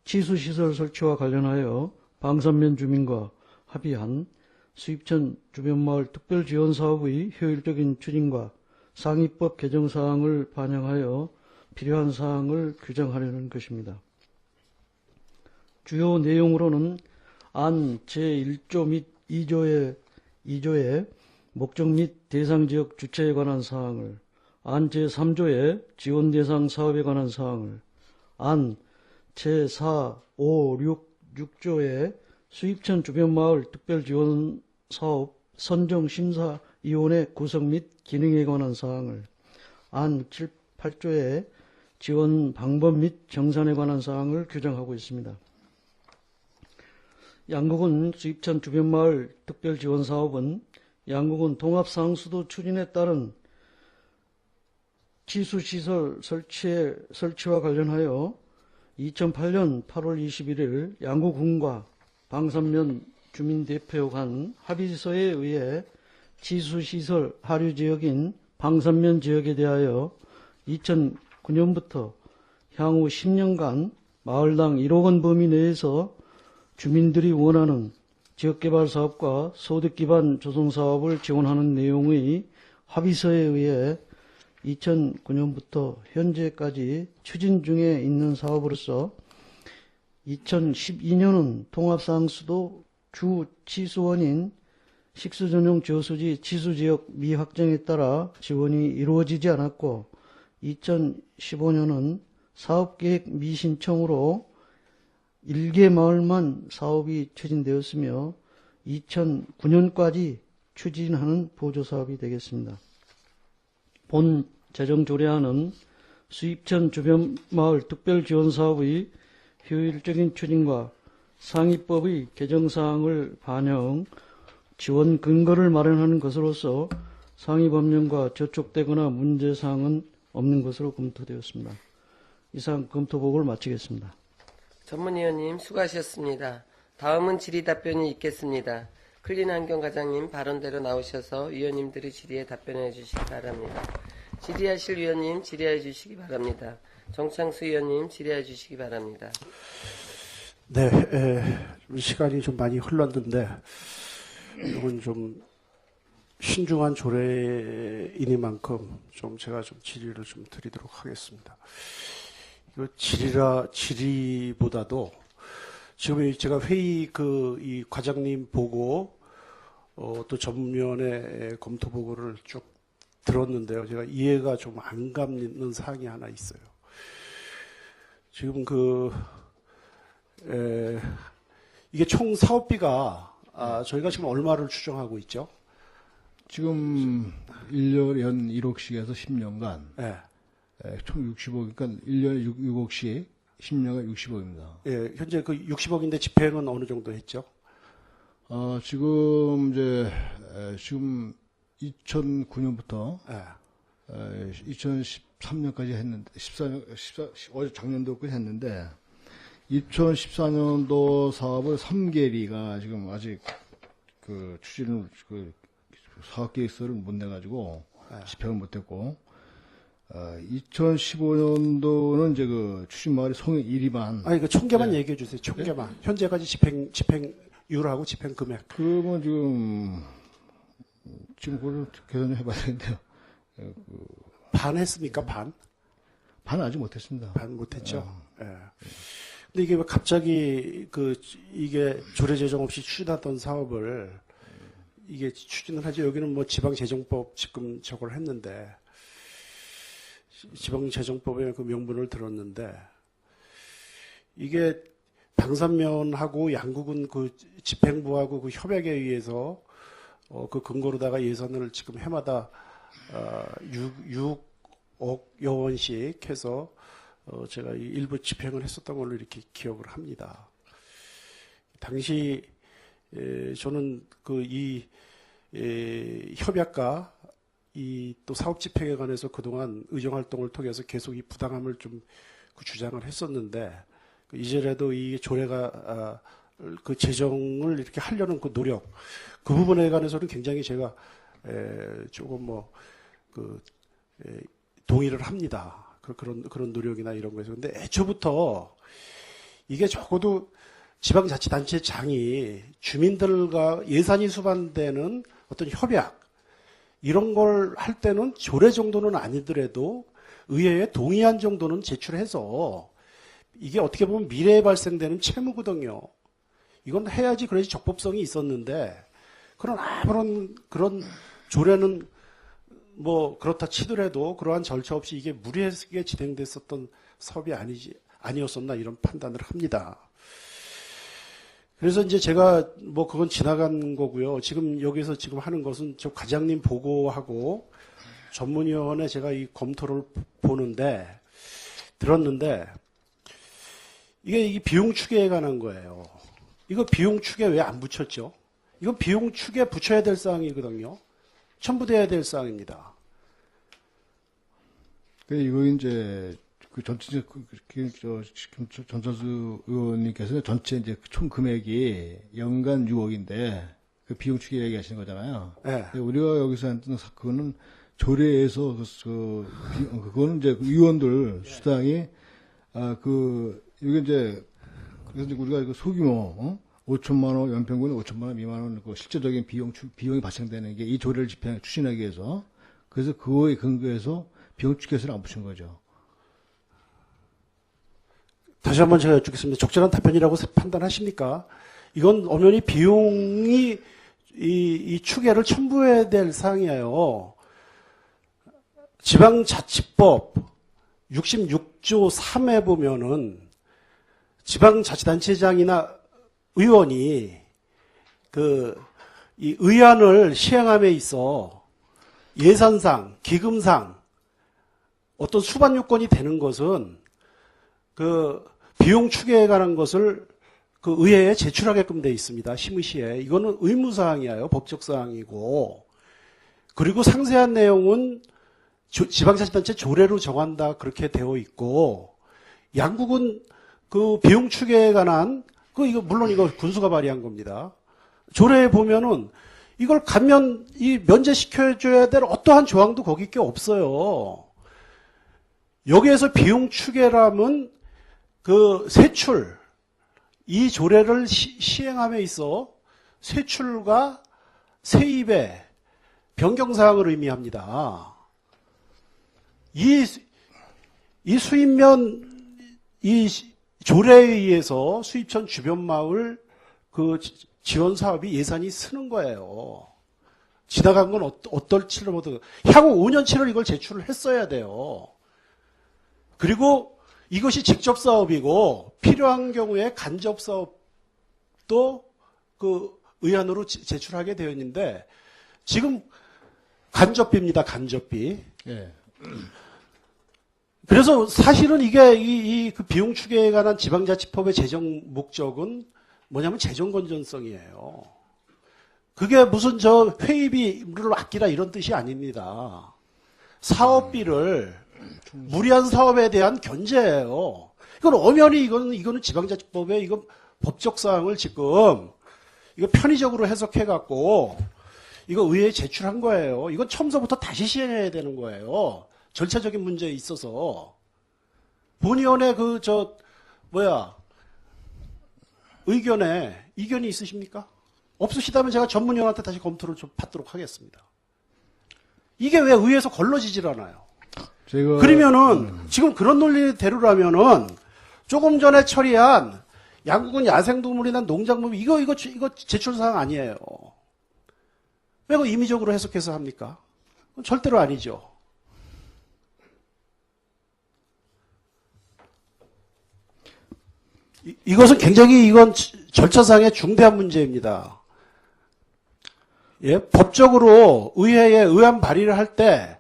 치수시설 설치와 관련하여 방산면 주민과 합의한 수입천 주변마을 특별지원사업의 효율적인 추진과 상위법 개정 사항을 반영하여 필요한 사항을 규정하려는 것입니다. 주요 내용으로는 안 제1조 및 2조의 목적 및 대상 지역 주체에 관한 사항을, 안 제3조의 지원 대상 사업에 관한 사항을, 안 제4, 5, 6조의 수입천 주변마을 특별지원사업 선정심사위원회 구성 및 기능에 관한 사항을, 안 7, 8조의 지원 방법 및 정산에 관한 사항을 규정하고 있습니다. 양구군 수입천 주변마을 특별지원사업은 양구군 통합상수도 추진에 따른 치수시설 설치와 관련하여 2008년 8월 21일 양구군과 방산면 주민대표 간 합의서에 의해 치수시설 하류지역인 방산면 지역에 대하여 2009년부터 향후 10년간 마을당 1억 원 범위 내에서 주민들이 원하는 지역개발사업과 소득기반 조성사업을 지원하는 내용의 합의서에 의해 2009년부터 현재까지 추진 중에 있는 사업으로서 2012년은 통합상수도 주 치수원인 식수전용 저수지 치수지역 미확정에 따라 지원이 이루어지지 않았고 2015년은 사업계획 미신청으로 1개 마을만 사업이 추진되었으며 2009년까지 추진하는 보조사업이 되겠습니다. 본 재정조례안은 수입천 주변마을 특별지원사업의 효율적인 추진과 상위법의 개정사항을 반영, 지원 근거를 마련하는 것으로서 상위법령과 저촉되거나 문제사항은 없는 것으로 검토되었습니다. 이상 검토보고를 마치겠습니다. 전문위원님 수고하셨습니다. 다음은 질의답변이 있겠습니다. 클린환경과장님 발언대로 나오셔서 위원님들의 질의에 답변해 주시기 바랍니다. 질의하실 위원님 질의해 주시기 바랍니다. 정창수 위원님 질의해 주시기 바랍니다. 네, 시간이 좀 많이 흘렀는데 이건 좀 신중한 조례이니만큼 좀 제가 좀 질의를 좀 드리도록 하겠습니다. 이거 질의보다도 지금 제가 회의 이 과장님 보고 또 전면의 검토 보고를 쭉 들었는데요. 제가 이해가 좀 안 가는 사항이 하나 있어요. 지금 이게 총 사업비가 저희가 지금 얼마를 추정하고 있죠? 지금 1년 연 1억씩 해서 10년간 네. 총 60억, 그러니까 1년에 6억씩 10년간 60억입니다. 예, 현재 그 60억인데 집행은 어느 정도 했죠? 지금 지금 2009년부터 2013년까지 했는데, 14년, 작년도까지 했는데, 2014년도 사업을 3개리가 지금 아직 추진을, 사업계획서를 못 내가지고, 집행을 못했고, 2015년도는 이제 추진마을이 송영 1위만. 아니, 총계만 얘기해 주세요. 총계만. 네? 현재까지 집행률하고 집행 금액. 그러면 지금 그걸 계산 좀 해봐야 되는데요. 반 했습니까? 반? 반 아직 못했습니다. 반 못했죠. 예. 근데 이게 왜 갑자기 이게 조례 제정 없이 추진하던 사업을 이게 추진을 하죠. 여기는 뭐 지방재정법 지금 저걸 했는데 지방재정법의 그 명분을 들었는데 이게 방산면하고 양구군 집행부하고 그 협약에 의해서 그 근거로다가 예산을 지금 해마다 6억여 원씩 해서 제가 일부 집행을 했었던 걸로 이렇게 기억을 합니다. 당시 저는 이 협약과 또 사업 집행에 관해서 그동안 의정활동을 통해서 계속 이 부당함을 좀 주장을 했었는데 이제라도 이 조례가 재정을 이렇게 하려는 그 노력, 그 부분에 관해서는 굉장히 제가 조금 동의를 합니다. 그런 노력이나 이런 거에서. 근데 애초부터 이게 적어도 지방자치단체장이 주민들과 예산이 수반되는 어떤 협약 이런 걸 할 때는 조례 정도는 아니더라도 의회에 동의안 정도는 제출해서 이게 어떻게 보면 미래에 발생되는 채무거든요. 이건 해야지 그래야지 적법성이 있었는데 그런 아무런 그런 조례는 뭐 그렇다 치더라도 그러한 절차 없이 이게 무리하게 진행됐었던 사업이 아니었었나 이런 판단을 합니다. 그래서 이제 제가 뭐 그건 지나간 거고요. 지금 여기서 지금 하는 것은 저 과장님 보고하고 전문위원회 제가 이 검토를 들었는데 이게 이 비용 추계에 관한 거예요. 이거 비용 추계 왜 안 붙였죠? 이건 비용 추계 붙여야 될 사항이거든요. 첨부돼야 될 사항입니다. 이거 이제 그 전체 전철수 의원님께서 전체 이제 총 금액이 연간 6억인데 그 비용 추계 얘기하시는 거잖아요. 네. 우리가 여기서 하는 그거는 조례에서 그거는 이제 의원들 수당이 이게 이제 그래서 이제 우리가 그 소규모 5천만 원 연평균 5천만 원 미만 원 그 실제적인 비용이 발생되는 게 이 조례를 추진하기 위해서 그래서 그거에 근거해서 비용 추계서를 안 붙인 거죠. 다시 한번 제가 여쭙겠습니다. 적절한 답변이라고 판단하십니까? 이건 엄연히 비용이 이 추계를 첨부해야 될 사항이에요. 지방자치법 66조 3에 보면은 지방자치단체장이나 의원이 이 의안을 시행함에 있어 예산상, 기금상 어떤 수반 요건이 되는 것은 그 비용 추계에 관한 것을 그 의회에 제출하게끔 돼 있습니다. 심의시에. 이거는 의무사항이에요. 법적사항이고. 그리고 상세한 내용은 지방자치단체 조례로 정한다. 그렇게 되어 있고. 양국은 그 비용 추계에 관한 물론 이거 군수가 발의한 겁니다. 조례에 보면은 이걸 면제시켜줘야 될 어떠한 조항도 거기 게 없어요. 여기에서 비용 추계라면 그 세출, 이 조례를 시행함에 있어 세출과 세입의 변경사항을 의미합니다. 이 수입면, 이 조례에 의해서 수입천 주변 마을 그 지원 사업이 예산이 쓰는 거예요. 지나간 건 어떨지를 모르고 향후 5년치를 이걸 제출을 했어야 돼요. 그리고 이것이 직접 사업이고 필요한 경우에 간접 사업도 그 의안으로 제출하게 되어 있는데 지금 간접비입니다. 간접비. 예. 그래서 사실은 이게 그 비용 추계에 관한 지방자치법의 제정 목적은 뭐냐면 재정 건전성이에요. 그게 무슨 회의비를 아끼라 이런 뜻이 아닙니다. 사업비를 무리한 사업에 대한 견제예요. 이건 엄연히 이거는 지방자치법의 이건 법적 사항을 지금 이거 편의적으로 해석해 갖고 이거 의회에 제출한 거예요. 이건 처음부터 다시 시행해야 되는 거예요. 절차적인 문제에 있어서 본위원회 의견에 이견이 있으십니까? 없으시다면 제가 전문위원한테 다시 검토를 좀 받도록 하겠습니다. 이게 왜 의회에서 걸러지질 않아요? 그러면은 지금 그런 논리대로라면은 조금 전에 처리한 양국은 야생동물이나 농작물 이거 제출사항 아니에요. 왜 그거 임의적으로 해석해서 합니까? 절대로 아니죠. 이것은 굉장히 이건 절차상의 중대한 문제입니다. 예, 법적으로 의회에 의안 발의를 할 때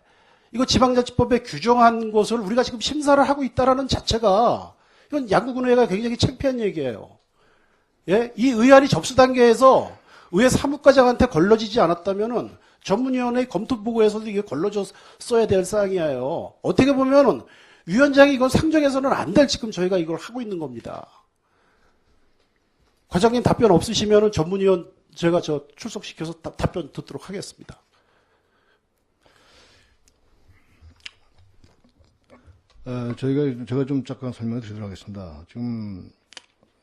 이거 지방자치법에 규정한 것을 우리가 지금 심사를 하고 있다라는 자체가 이건 양국은회가 굉장히 창피한 얘기예요. 예, 이 의안이 접수 단계에서 의회 사무과장한테 걸러지지 않았다면은 전문위원회 검토 보고에서도 이게 걸러졌어야 될 사항이에요. 어떻게 보면은 위원장이 이건 상정해서는 안 될 지금 저희가 이걸 하고 있는 겁니다. 과장님 답변 없으시면은 전문위원 제가 출석시켜서 답변 듣도록 하겠습니다. 제가 좀 잠깐 설명을 드리도록 하겠습니다. 지금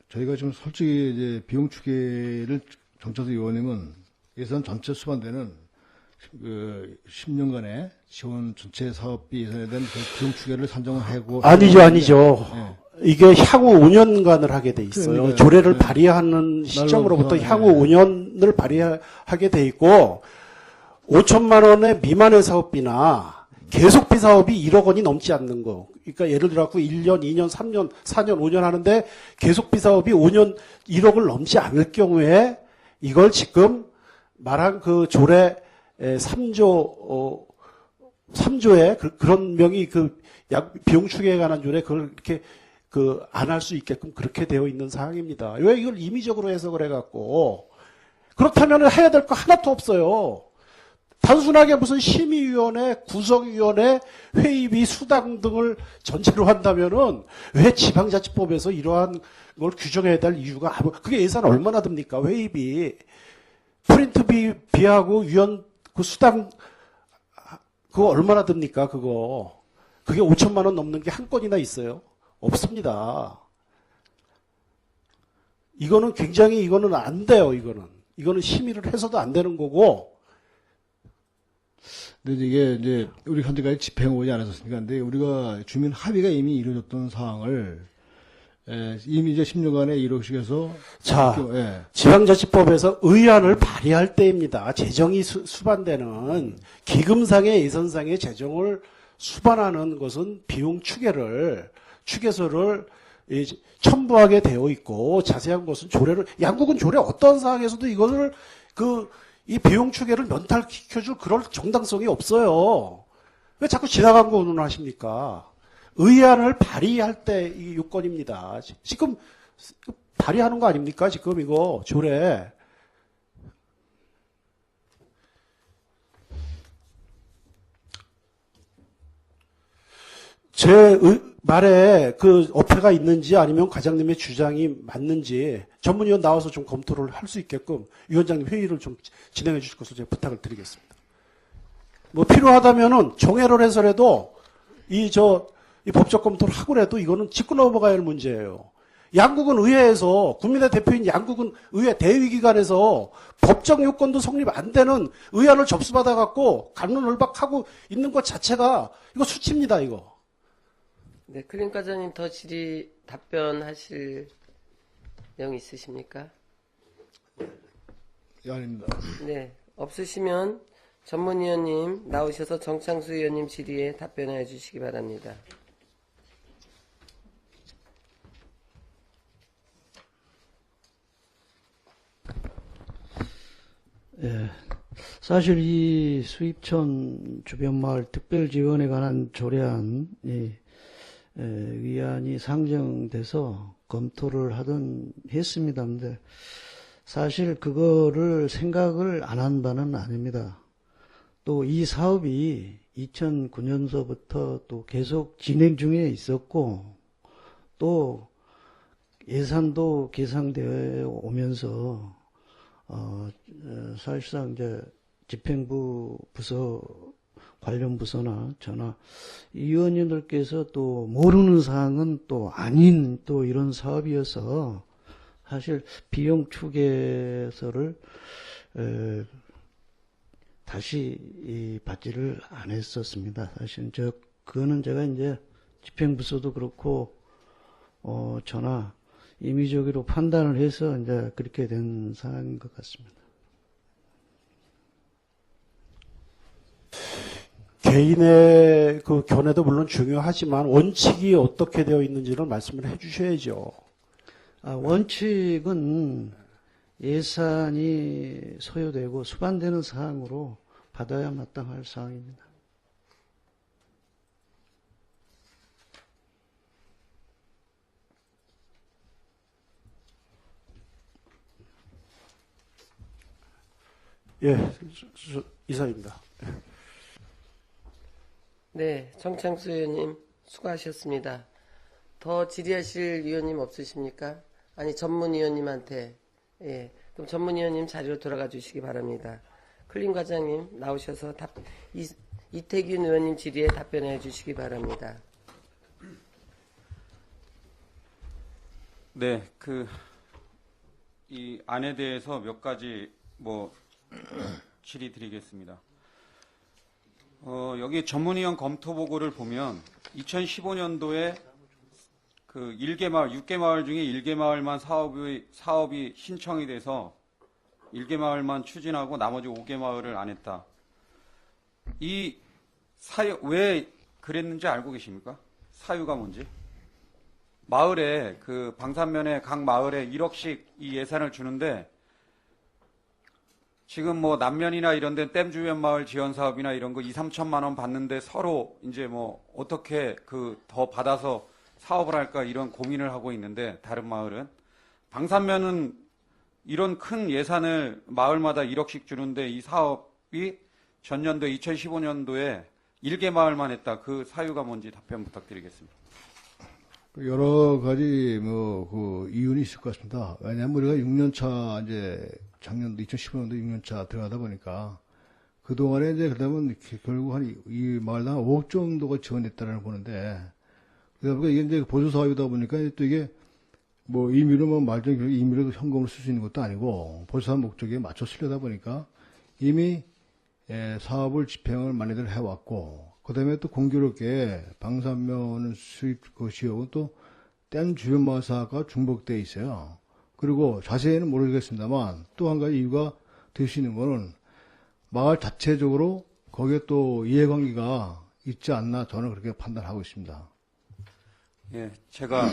저희가 지금 솔직히 이제 비용 추계를 정찬수 의원님은 예산 전체 수반되는 그 10년간의 지원 전체 사업비 예산에 대한 그 비용 추계를 산정을 하고 아니죠. 네. 이게 향후 5년간을 하게 돼 있어요. 그러니까요. 조례를 네. 발의하는 시점으로부터 날로부터, 향후 5년을 발의하게 돼 있고 5천만 원의 미만의 사업비나 계속비 사업이 1억 원이 넘지 않는 거. 그러니까 예를 들어 갖고 1년, 2년, 3년, 4년, 5년 하는데 계속비 사업이 5년 1억을 넘지 않을 경우에 이걸 지금 말한 그 조례 3조에 그런 명이 그 비용 추계에 관한 조례 그걸 이렇게 안 할 수 있게끔 그렇게 되어 있는 사항입니다. 왜 이걸 임의적으로 해석을 해갖고 그렇다면 해야 될 거 하나도 없어요. 단순하게 무슨 심의위원회, 구성위원회, 회의비, 수당 등을 전체로 한다면은 왜 지방자치법에서 이러한 걸 규정해야 될 이유가 그게 예산 얼마나 듭니까? 회의비, 프린트비하고 위원 그 수당 그거 얼마나 듭니까? 그게 5천만 원 넘는 게 한 건이나 있어요? 없습니다. 이거는 안 돼요. 이거는 심의를 해서도 안 되는 거고. 근데 이게 이제 우리 현재까지 집행을 오지 않았었으니까, 근데 우리가 주민 합의가 이미 이루어졌던 사항을 이미 이제 10년간의 이루어지게서 자, 지방자치법에서 의안을 발의할 때입니다. 재정이 수반되는 기금상의 예산상의 재정을 수반하는 것은 비용 추계서를 첨부하게 되어 있고 자세한 것은 양국은 조례 어떤 사항에서도 이거를 이 비용 추계를 면탈시켜줄 그럴 정당성이 없어요. 왜 자꾸 지나간 거 운운하십니까? 의안을 발의할 때 이 요건입니다. 지금 발의하는 거 아닙니까? 지금 이거 조례. 제 말에 그 어폐가 있는지 아니면 과장님의 주장이 맞는지 전문위원 나와서 좀 검토를 할 수 있게끔 위원장님 회의를 좀 진행해 주실 것을 제가 부탁을 드리겠습니다. 뭐 필요하다면은 정회를 해서라도 이 법적 검토를 하고라도 이거는 짚고 넘어가야 할 문제예요. 양국은 의회에서 국민의 대표인 양국은 의회 대의기관에서 법적 요건도 성립 안 되는 의안을 접수받아 갖고 갑론을박하고 있는 것 자체가 이거 수치입니다. 이거. 네, 클린 과장님 더 질의 답변하실 내용 있으십니까? 예, 아닙니다. 네, 없으시면 전문위원님 나오셔서 정창수 의원님 질의에 답변해 주시기 바랍니다. 예, 사실 이 수입천 주변마을 특별지원에 관한 조례안이 의안이 상정돼서 검토를 했습니다. 근데 사실 그거를 생각을 안 한 바는 아닙니다. 또 이 사업이 2009년서부터 또 계속 진행 중에 있었고 또 예산도 계상되어 오면서 사실상 이제 집행부 부서 관련 부서나 저나 위원님들께서 또 모르는 사항은 또 아닌 또 이런 사업이어서 사실 비용 추계서를 다시 받지를 안 했었습니다. 사실 그거는 제가 이제 집행부서도 그렇고 저나 임의적으로 판단을 해서 이제 그렇게 된 상황인 것 같습니다. 개인의 그 견해도 물론 중요하지만 원칙이 어떻게 되어 있는지를 말씀을 해 주셔야죠. 원칙은 예산이 소요되고 수반되는 사항으로 받아야 마땅할 사항입니다. 예, 이사입니다. 네, 정창수 의원님 수고하셨습니다. 더 질의하실 위원님 없으십니까? 아니, 전문위원님한테. 예, 그럼 전문위원님 자리로 돌아가 주시기 바랍니다. 클린 과장님 나오셔서 이태균 의원님 질의에 답변해 주시기 바랍니다. 네, 이 안에 대해서 몇 가지 질의드리겠습니다. 여기 전문위원 검토 보고를 보면 2015년도에 6개 마을 중에 1개 마을만 사업이 신청이 돼서 1개 마을만 추진하고 나머지 5개 마을을 안 했다. 왜 그랬는지 알고 계십니까? 사유가 뭔지? 마을에 방산면에 각 마을에 1억씩 이 예산을 주는데 지금 남면이나 이런 데 댐 주변 마을 지원 사업이나 이런 거 2, 3천만 원 받는데 서로 이제 어떻게 더 받아서 사업을 할까 이런 고민을 하고 있는데 다른 마을은 방산면은 이런 큰 예산을 마을마다 1억씩 주는데 이 사업이 전년도 2015년도에 1개 마을만 했다. 그 사유가 뭔지 답변 부탁드리겠습니다. 여러 가지 이유는 있을 것 같습니다. 왜냐하면 우리가 6년차 이제 작년도 2015년도 6년차 들어가다 보니까 그동안에 이제 그러면 결국 이 마을당 5억 정도가 지원됐다라는 보는데 그러다 보니까 이게 이제 보조 사업이다 보니까 또 이게 임의로 말정 임의로 현금을 쓸 수 있는 것도 아니고 보조 사업 목적에 맞춰 쓰려다 보니까 이미 사업을 집행을 많이들 해왔고 그다음에 또 공교롭게 방산면 수입 지역은 또 댐 주변 마을 사업과 중복되어 있어요. 그리고 자세히는 모르겠습니다만 또 한 가지 이유가 될 수 있는 거는 마을 자체적으로 거기에 또 이해관계가 있지 않나 저는 그렇게 판단하고 있습니다. 예, 제가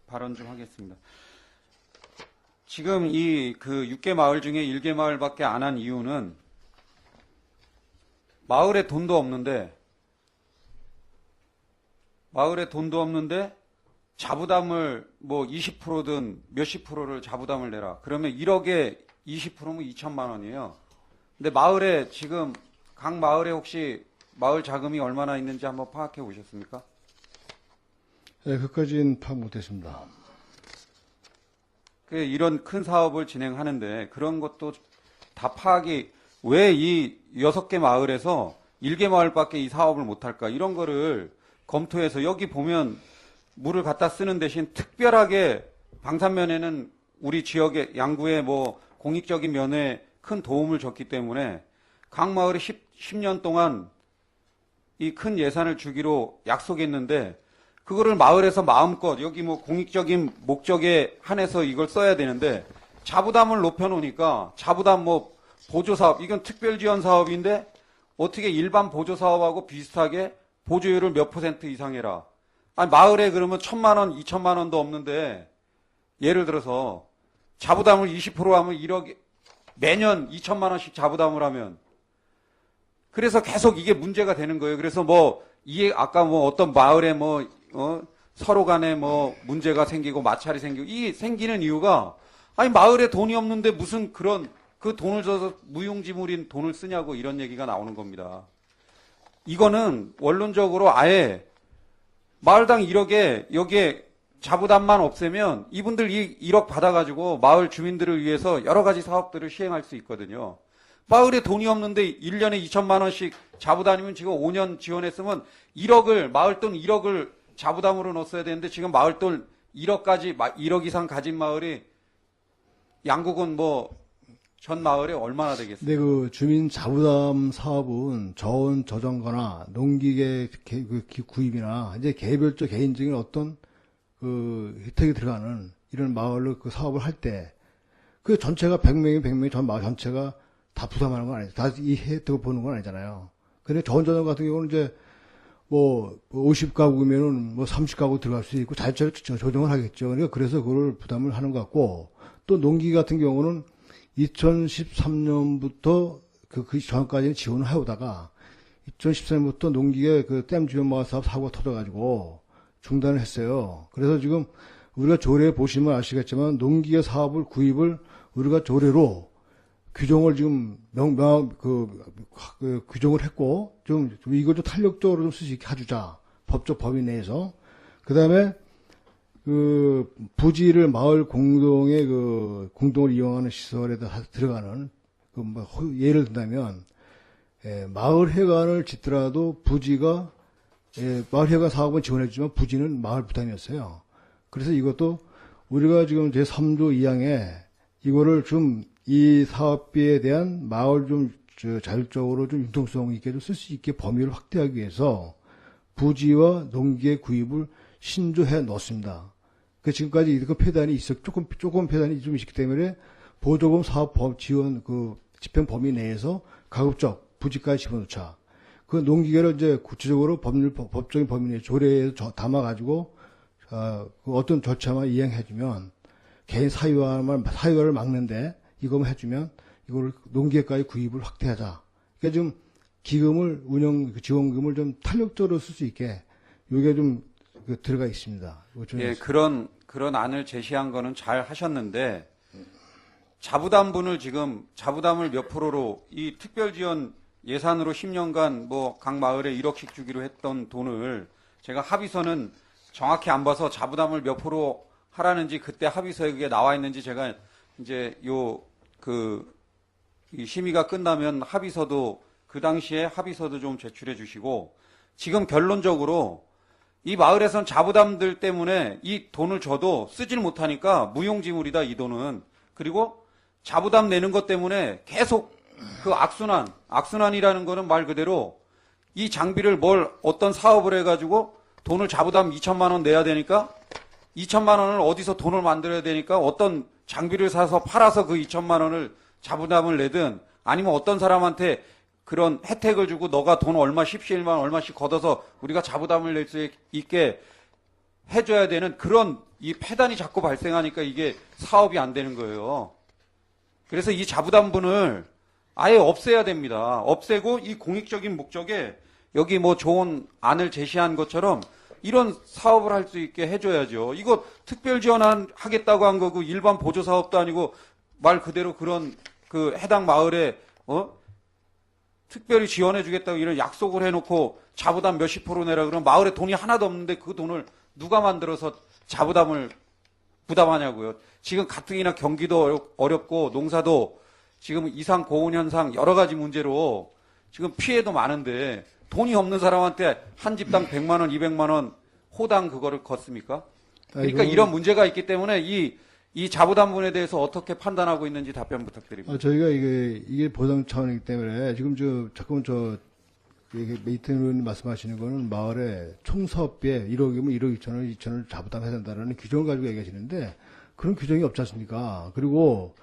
발언 좀 하겠습니다. 지금 이 6개 마을 중에 1개 마을밖에 안 한 이유는 마을에 돈도 없는데 자부담을 20%든 몇십 프로를 자부담을 내라. 그러면 1억에 20%면 2천만 원이에요. 근데 마을에 지금 각 마을에 혹시 마을 자금이 얼마나 있는지 한번 파악해 보셨습니까? 네, 그까지는 파악 못했습니다. 이런 큰 사업을 진행하는데 그런 것도 다 파악이 왜 이 6개 마을에서 1개 마을밖에 이 사업을 못할까 이런 거를 검토해서 여기 보면 물을 갖다 쓰는 대신 특별하게 방산면에는 우리 지역의 양구의 공익적인 면에 큰 도움을 줬기 때문에 각 마을에 10년 동안 이 큰 예산을 주기로 약속했는데 그거를 마을에서 마음껏 여기 공익적인 목적에 한해서 이걸 써야 되는데 자부담을 높여놓으니까 자부담 보조사업 이건 특별지원 사업인데 어떻게 일반 보조사업하고 비슷하게 보조율을 몇 % 이상 해라. 아니 마을에 그러면 1,000만 원, 2천만 원도 없는데 예를 들어서 자부담을 20% 하면 1억 매년 2천만 원씩 자부담을 하면 그래서 계속 이게 문제가 되는 거예요. 그래서 아까 어떤 마을에 서로 간에 문제가 생기고 마찰이 생기고 이 생기는 이유가 아니 마을에 돈이 없는데 무슨 그런 그 돈을 줘서 무용지물인 돈을 쓰냐고 이런 얘기가 나오는 겁니다. 이거는 원론적으로 아예 마을당 1억에 여기에 자부담만 없애면 이분들 1억 받아가지고 마을 주민들을 위해서 여러 가지 사업들을 시행할 수 있거든요. 마을에 돈이 없는데 1년에 2천만 원씩 자부담이면 지금 5년 지원했으면 1억을 마을 돈 1억을 자부담으로 넣었어야 되는데 지금 마을 돈 1억 이상 가진 마을이 양국은 전 마을에 얼마나 되겠어요? 근데 그 주민 자부담 사업은 저온 저장거나 농기계 구입이나 이제 개별적 개인적인 어떤 혜택이 들어가는 이런 마을로 사업을 할 때 그 전체가 100명이 전 마을 전체가 다 부담하는 건 아니죠. 다 이 혜택을 보는 건 아니잖아요. 근데 저온 저장 같은 경우는 이제 50가구면은 30가구 들어갈 수 있고 자체로 조정을 하겠죠. 그러니까 그래서 그걸 부담을 하는 것 같고 또 농기 같은 경우는 2013년부터 그 전까지는 지원을 해오다가 2013년부터 농기계 댐 주변 마을 사고가 터져가지고 중단을 했어요. 그래서 지금 우리가 조례 보시면 아시겠지만 농기계 사업을 구입을 우리가 조례로 규정을 지금 규정을 했고 좀 이걸 좀 탄력적으로 좀 쓸 수 있게 해주자. 법적 범위 내에서. 그 다음에 부지를 마을 공동의 공동을 이용하는 시설에다 들어가는 예를 든다면 마을 회관을 짓더라도 부지가 마을회관 사업은 지원해주지만 부지는 마을 부담이었어요. 그래서 이것도 우리가 지금 제3조 2항에 이거를 좀 이 사업비에 대한 마을 좀 자율적으로 좀 융통성 있게 좀 쓸 수 있게 범위를 확대하기 위해서 부지와 농기의 구입을 신조해 넣었습니다. 그 지금까지 이거 폐단이 조금 폐단이 좀 있기 때문에 보조금 사업 지원 집행 범위 내에서 가급적 부지까지 집어넣자. 그 농기계를 이제 구체적으로 법적인 범위 내에 조례에 담아가지고 그 어떤 절차만 이행해주면 개인 사유화를 막는데 이거만 해주면 이거를 농기계까지 구입을 확대하자. 그러니까 좀 기금을 지원금을 좀 탄력적으로 쓸 수 있게 이게 좀 들어가 있습니다. 예, 그런 안을 제시한 거는 잘 하셨는데 자부담을 몇 프로로 이 특별지원 예산으로 10년간 각 마을에 1억씩 주기로 했던 돈을 제가 합의서는 정확히 안 봐서 자부담을 몇 프로 하라는지 그때 합의서에 그게 나와 있는지 제가 이제 이 심의가 끝나면 그 당시에 합의서도 좀 제출해 주시고 지금 결론적으로 이 마을에선 자부담들 때문에 이 돈을 줘도 쓰질 못하니까 무용지물이다 이 돈은. 그리고 자부담 내는 것 때문에 계속 그 악순환이라는 거는 말 그대로 이 장비를 어떤 사업을 해가지고 돈을 자부담 2천만 원 내야 되니까 2천만 원을 어디서 돈을 만들어야 되니까 어떤 장비를 사서 팔아서 그 2천만 원을 자부담을 내든 아니면 어떤 사람한테 그런 혜택을 주고 너가 돈 얼마 17만 얼마씩 걷어서 우리가 자부담을 낼 수 있게 해줘야 되는 그런 이 폐단이 자꾸 발생하니까 이게 사업이 안 되는 거예요. 그래서 이 자부담분을 아예 없애야 됩니다. 없애고 이 공익적인 목적에 여기 좋은 안을 제시한 것처럼 이런 사업을 할 수 있게 해줘야죠. 이거 특별 지원하겠다고 한 거고 일반 보조 사업도 아니고 말 그대로 그런 해당 마을에 특별히 지원해주겠다고 이런 약속을 해놓고 자부담 몇십 프로 내라 그러면 마을에 돈이 하나도 없는데 그 돈을 누가 만들어서 자부담을 부담하냐고요. 지금 가뜩이나 경기도 어렵고 농사도 지금 이상 고온 현상 여러 가지 문제로 지금 피해도 많은데 돈이 없는 사람한테 한 집당 100만 원, 200만 원 호당 그거를 걷습니까? 그러니까 이런 문제가 있기 때문에 이 자부담분에 대해서 어떻게 판단하고 있는지 답변 부탁드립니다. 저희가 이게 보상 차원이기 때문에 지금 자꾸 메이튼 의원님 말씀하시는 거는 마을에 총 사업비에 1억이면 1억 2천을 자부담해야 된다는 규정을 가지고 얘기하시는데 그런 규정이 없지 않습니까? 그리고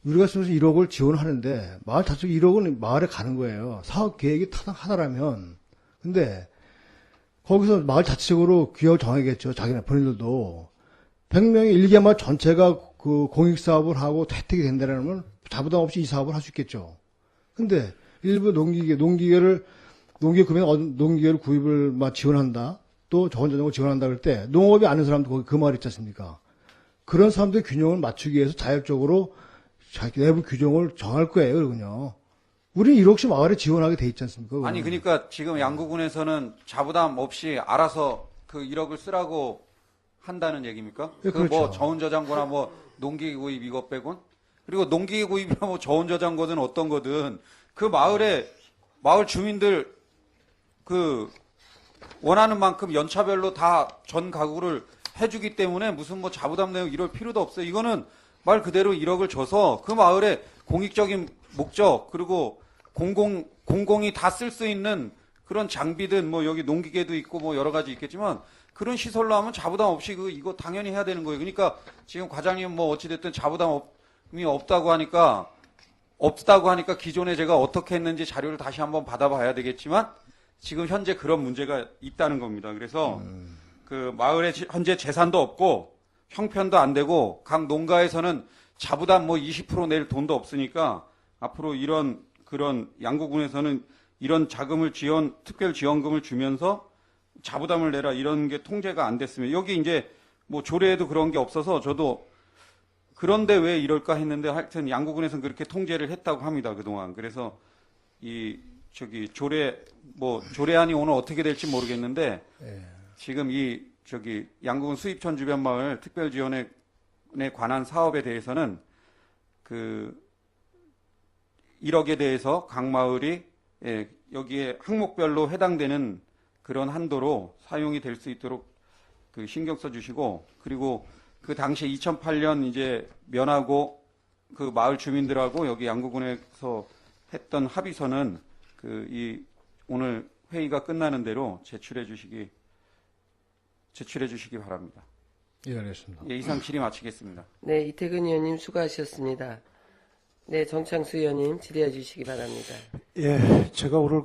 우리가 쓰면서 1억을 지원하는데 마을 자체로 1억은 마을에 가는 거예요. 사업 계획이 타당하다라면. 근데 거기서 마을 자체적으로 규약을 정하겠죠. 자기네 본인들도 100명의 일개 마을 전체가 그 공익 사업을 하고 혜택이 된다라면 자부담 없이 이 사업을 할 수 있겠죠. 근데 일부 농기계를 구입을 지원한다. 또 저건저건 지원한다 그럴 때 농업이 아는 사람도 거기 그 마을 있지 않습니까? 그런 사람들 균형을 맞추기 위해서 자율적으로 자기 내부 규정을 정할 거예요, 그러군요. 우리는 1억씩 마을에 지원하게 돼 있지 않습니까? 그거는. 아니, 그러니까 지금 양구군에서는 자부담 없이 알아서 그 1억을 쓰라고 한다는 얘기입니까? 네, 그렇죠. 저온저장고나 농기계 구입 이것 빼곤? 그리고 농기계 구입이나 저온저장고든 어떤 거든 그 마을 주민들 원하는 만큼 연차별로 다 전 가구를 해주기 때문에 무슨 자부담 내고 이럴 필요도 없어요. 이거는 말 그대로 1억을 줘서 그 마을에 공익적인 목적 그리고 공공이 다 쓸 수 있는 그런 장비든 여기 농기계도 있고 여러 가지 있겠지만 그런 시설로 하면 자부담 없이 이거 당연히 해야 되는 거예요. 그러니까 지금 과장님 어찌됐든 자부담이 없다고 하니까 기존에 제가 어떻게 했는지 자료를 다시 한번 받아봐야 되겠지만 지금 현재 그런 문제가 있다는 겁니다. 그래서 그 마을에 현재 재산도 없고 형편도 안 되고 각 농가에서는 자부담 20% 낼 돈도 없으니까 앞으로 그런 양구군에서는 이런 자금을 특별 지원금을 주면서 자부담을 내라 이런 게 통제가 안 됐으면 여기 이제 조례에도 그런 게 없어서 저도 그런데 왜 이럴까 했는데 하여튼 양구군에서는 그렇게 통제를 했다고 합니다 그동안. 그래서 조례안이 오늘 어떻게 될지 모르겠는데 지금 양구군 수입천 주변 마을 특별 지원에 관한 사업에 대해서는 1억에 대해서 각 마을이 여기에 항목별로 해당되는 그런 한도로 사용이 될 수 있도록 그 신경 써주시고, 그리고 그 당시에 2008년 이제 면하고 그 마을 주민들하고 여기 양구군에서 했던 합의서는 오늘 회의가 끝나는 대로 제출해 주시기 바랍니다. 예, 알겠습니다. 예, 이상 질의 마치겠습니다. 네, 이태근 의원님 수고하셨습니다. 네, 정창수 의원님 질의해 주시기 바랍니다. 예, 제가 오늘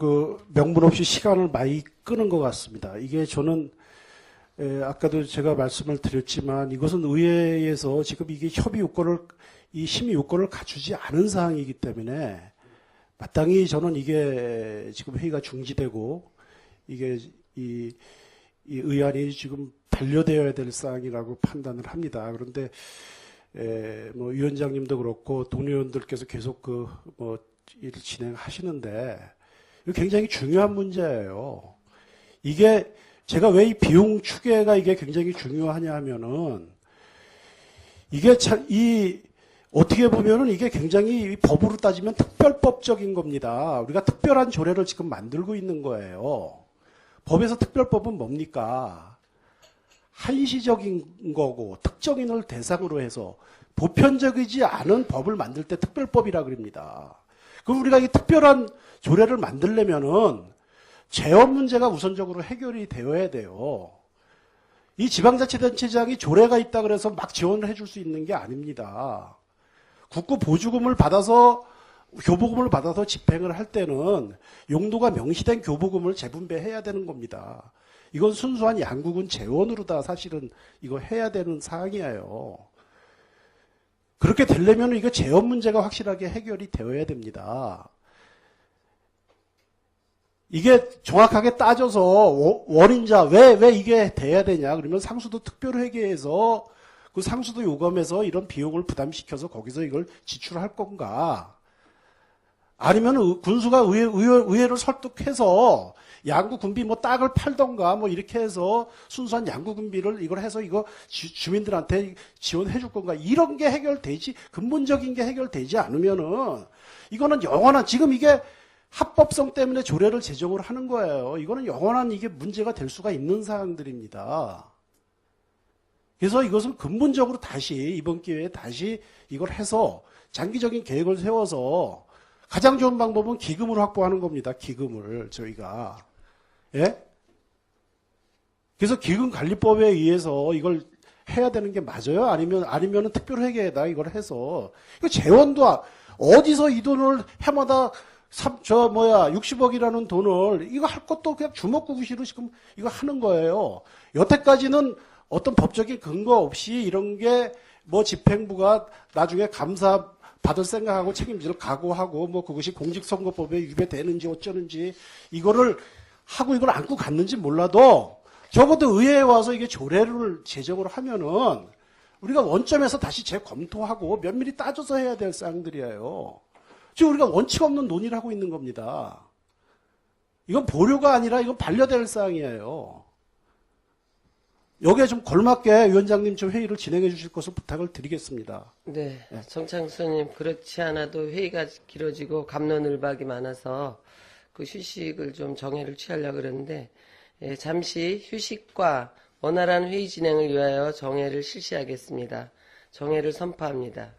명분 없이 시간을 많이 끄는 것 같습니다. 이게 저는 아까도 제가 말씀을 드렸지만 이것은 의회에서 지금 이게 협의 요건을 이 심의 요건을 갖추지 않은 사항이기 때문에 마땅히 저는 이게 지금 회의가 중지되고 이게 이 의안이 지금 반려되어야 될 사항이라고 판단을 합니다. 그런데 뭐 위원장님도 그렇고 동료원들께서 계속 일을 진행하시는데 이거 굉장히 중요한 문제예요. 이게 제가 왜 이 비용 추계가 이게 굉장히 중요하냐 하면은 이게 어떻게 보면은 이게 굉장히 법으로 따지면 특별법적인 겁니다. 우리가 특별한 조례를 지금 만들고 있는 거예요. 법에서 특별법은 뭡니까? 한시적인 거고 특정인을 대상으로 해서 보편적이지 않은 법을 만들 때 특별법이라 그럽니다. 그럼 우리가 이 특별한 조례를 만들려면은 재원 문제가 우선적으로 해결이 되어야 돼요. 이 지방자치단체장이 조례가 있다 그래서 막 지원을 해줄 수 있는 게 아닙니다. 국고 보조금을 받아서 교부금을 받아서 집행을 할 때는 용도가 명시된 교부금을 재분배해야 되는 겁니다. 이건 순수한 양구군 재원으로 다 사실은 이거 해야 되는 사항이에요. 그렇게 되려면 이거 재원 문제가 확실하게 해결이 되어야 됩니다. 이게 정확하게 따져서 원인자 왜 이게 돼야 되냐 그러면 상수도 특별회계에서 그 상수도 요금에서 이런 비용을 부담시켜서 거기서 이걸 지출할 건가 아니면 군수가 의회를 설득해서 양구 군비 뭐 딱을 팔던가 뭐 이렇게 해서 순수한 양구 군비를 이걸 해서 이거 주민들한테 지원해 줄 건가 이런 게 해결되지 근본적인 게 해결되지 않으면은 이거는 영원한 지금 이게 합법성 때문에 조례를 제정을 하는 거예요. 이거는 영원한 이게 문제가 될 수가 있는 사항들입니다. 그래서 이것은 근본적으로 다시 이번 기회에 다시 이걸 해서 장기적인 계획을 세워서 가장 좋은 방법은 기금을 확보하는 겁니다. 기금을 저희가 예? 그래서 기금관리법에 의해서 이걸 해야 되는 게 맞아요? 아니면은 특별회계에다 이걸 해서 이거 재원도 어디서 이 돈을 해마다 60억이라는 돈을 이거 할 것도 그냥 주먹구구시로 지금 이거 하는 거예요. 여태까지는 어떤 법적인 근거 없이 이런 게 뭐 집행부가 나중에 감사 받을 생각하고 책임질을 각오하고 뭐 그것이 공직선거법에 위배되는지 어쩌는지 이거를 하고 이걸 안고 갔는지 몰라도 적어도 의회에 와서 이게 조례를 제정을 하면은 우리가 원점에서 다시 재검토하고 면밀히 따져서 해야 될 사항들이에요. 지금 우리가 원칙 없는 논의를 하고 있는 겁니다. 이건 보류가 아니라 이건 반려될 사항이에요. 여기에 좀 걸맞게 위원장님 좀 회의를 진행해 주실 것을 부탁을 드리겠습니다. 네, 정창수님 그렇지 않아도 회의가 길어지고 갑론을박이 많아서 그 휴식을 좀 정회를 취하려고 그러는데 잠시 휴식과 원활한 회의 진행을 위하여 정회를 실시하겠습니다. 정회를 선포합니다.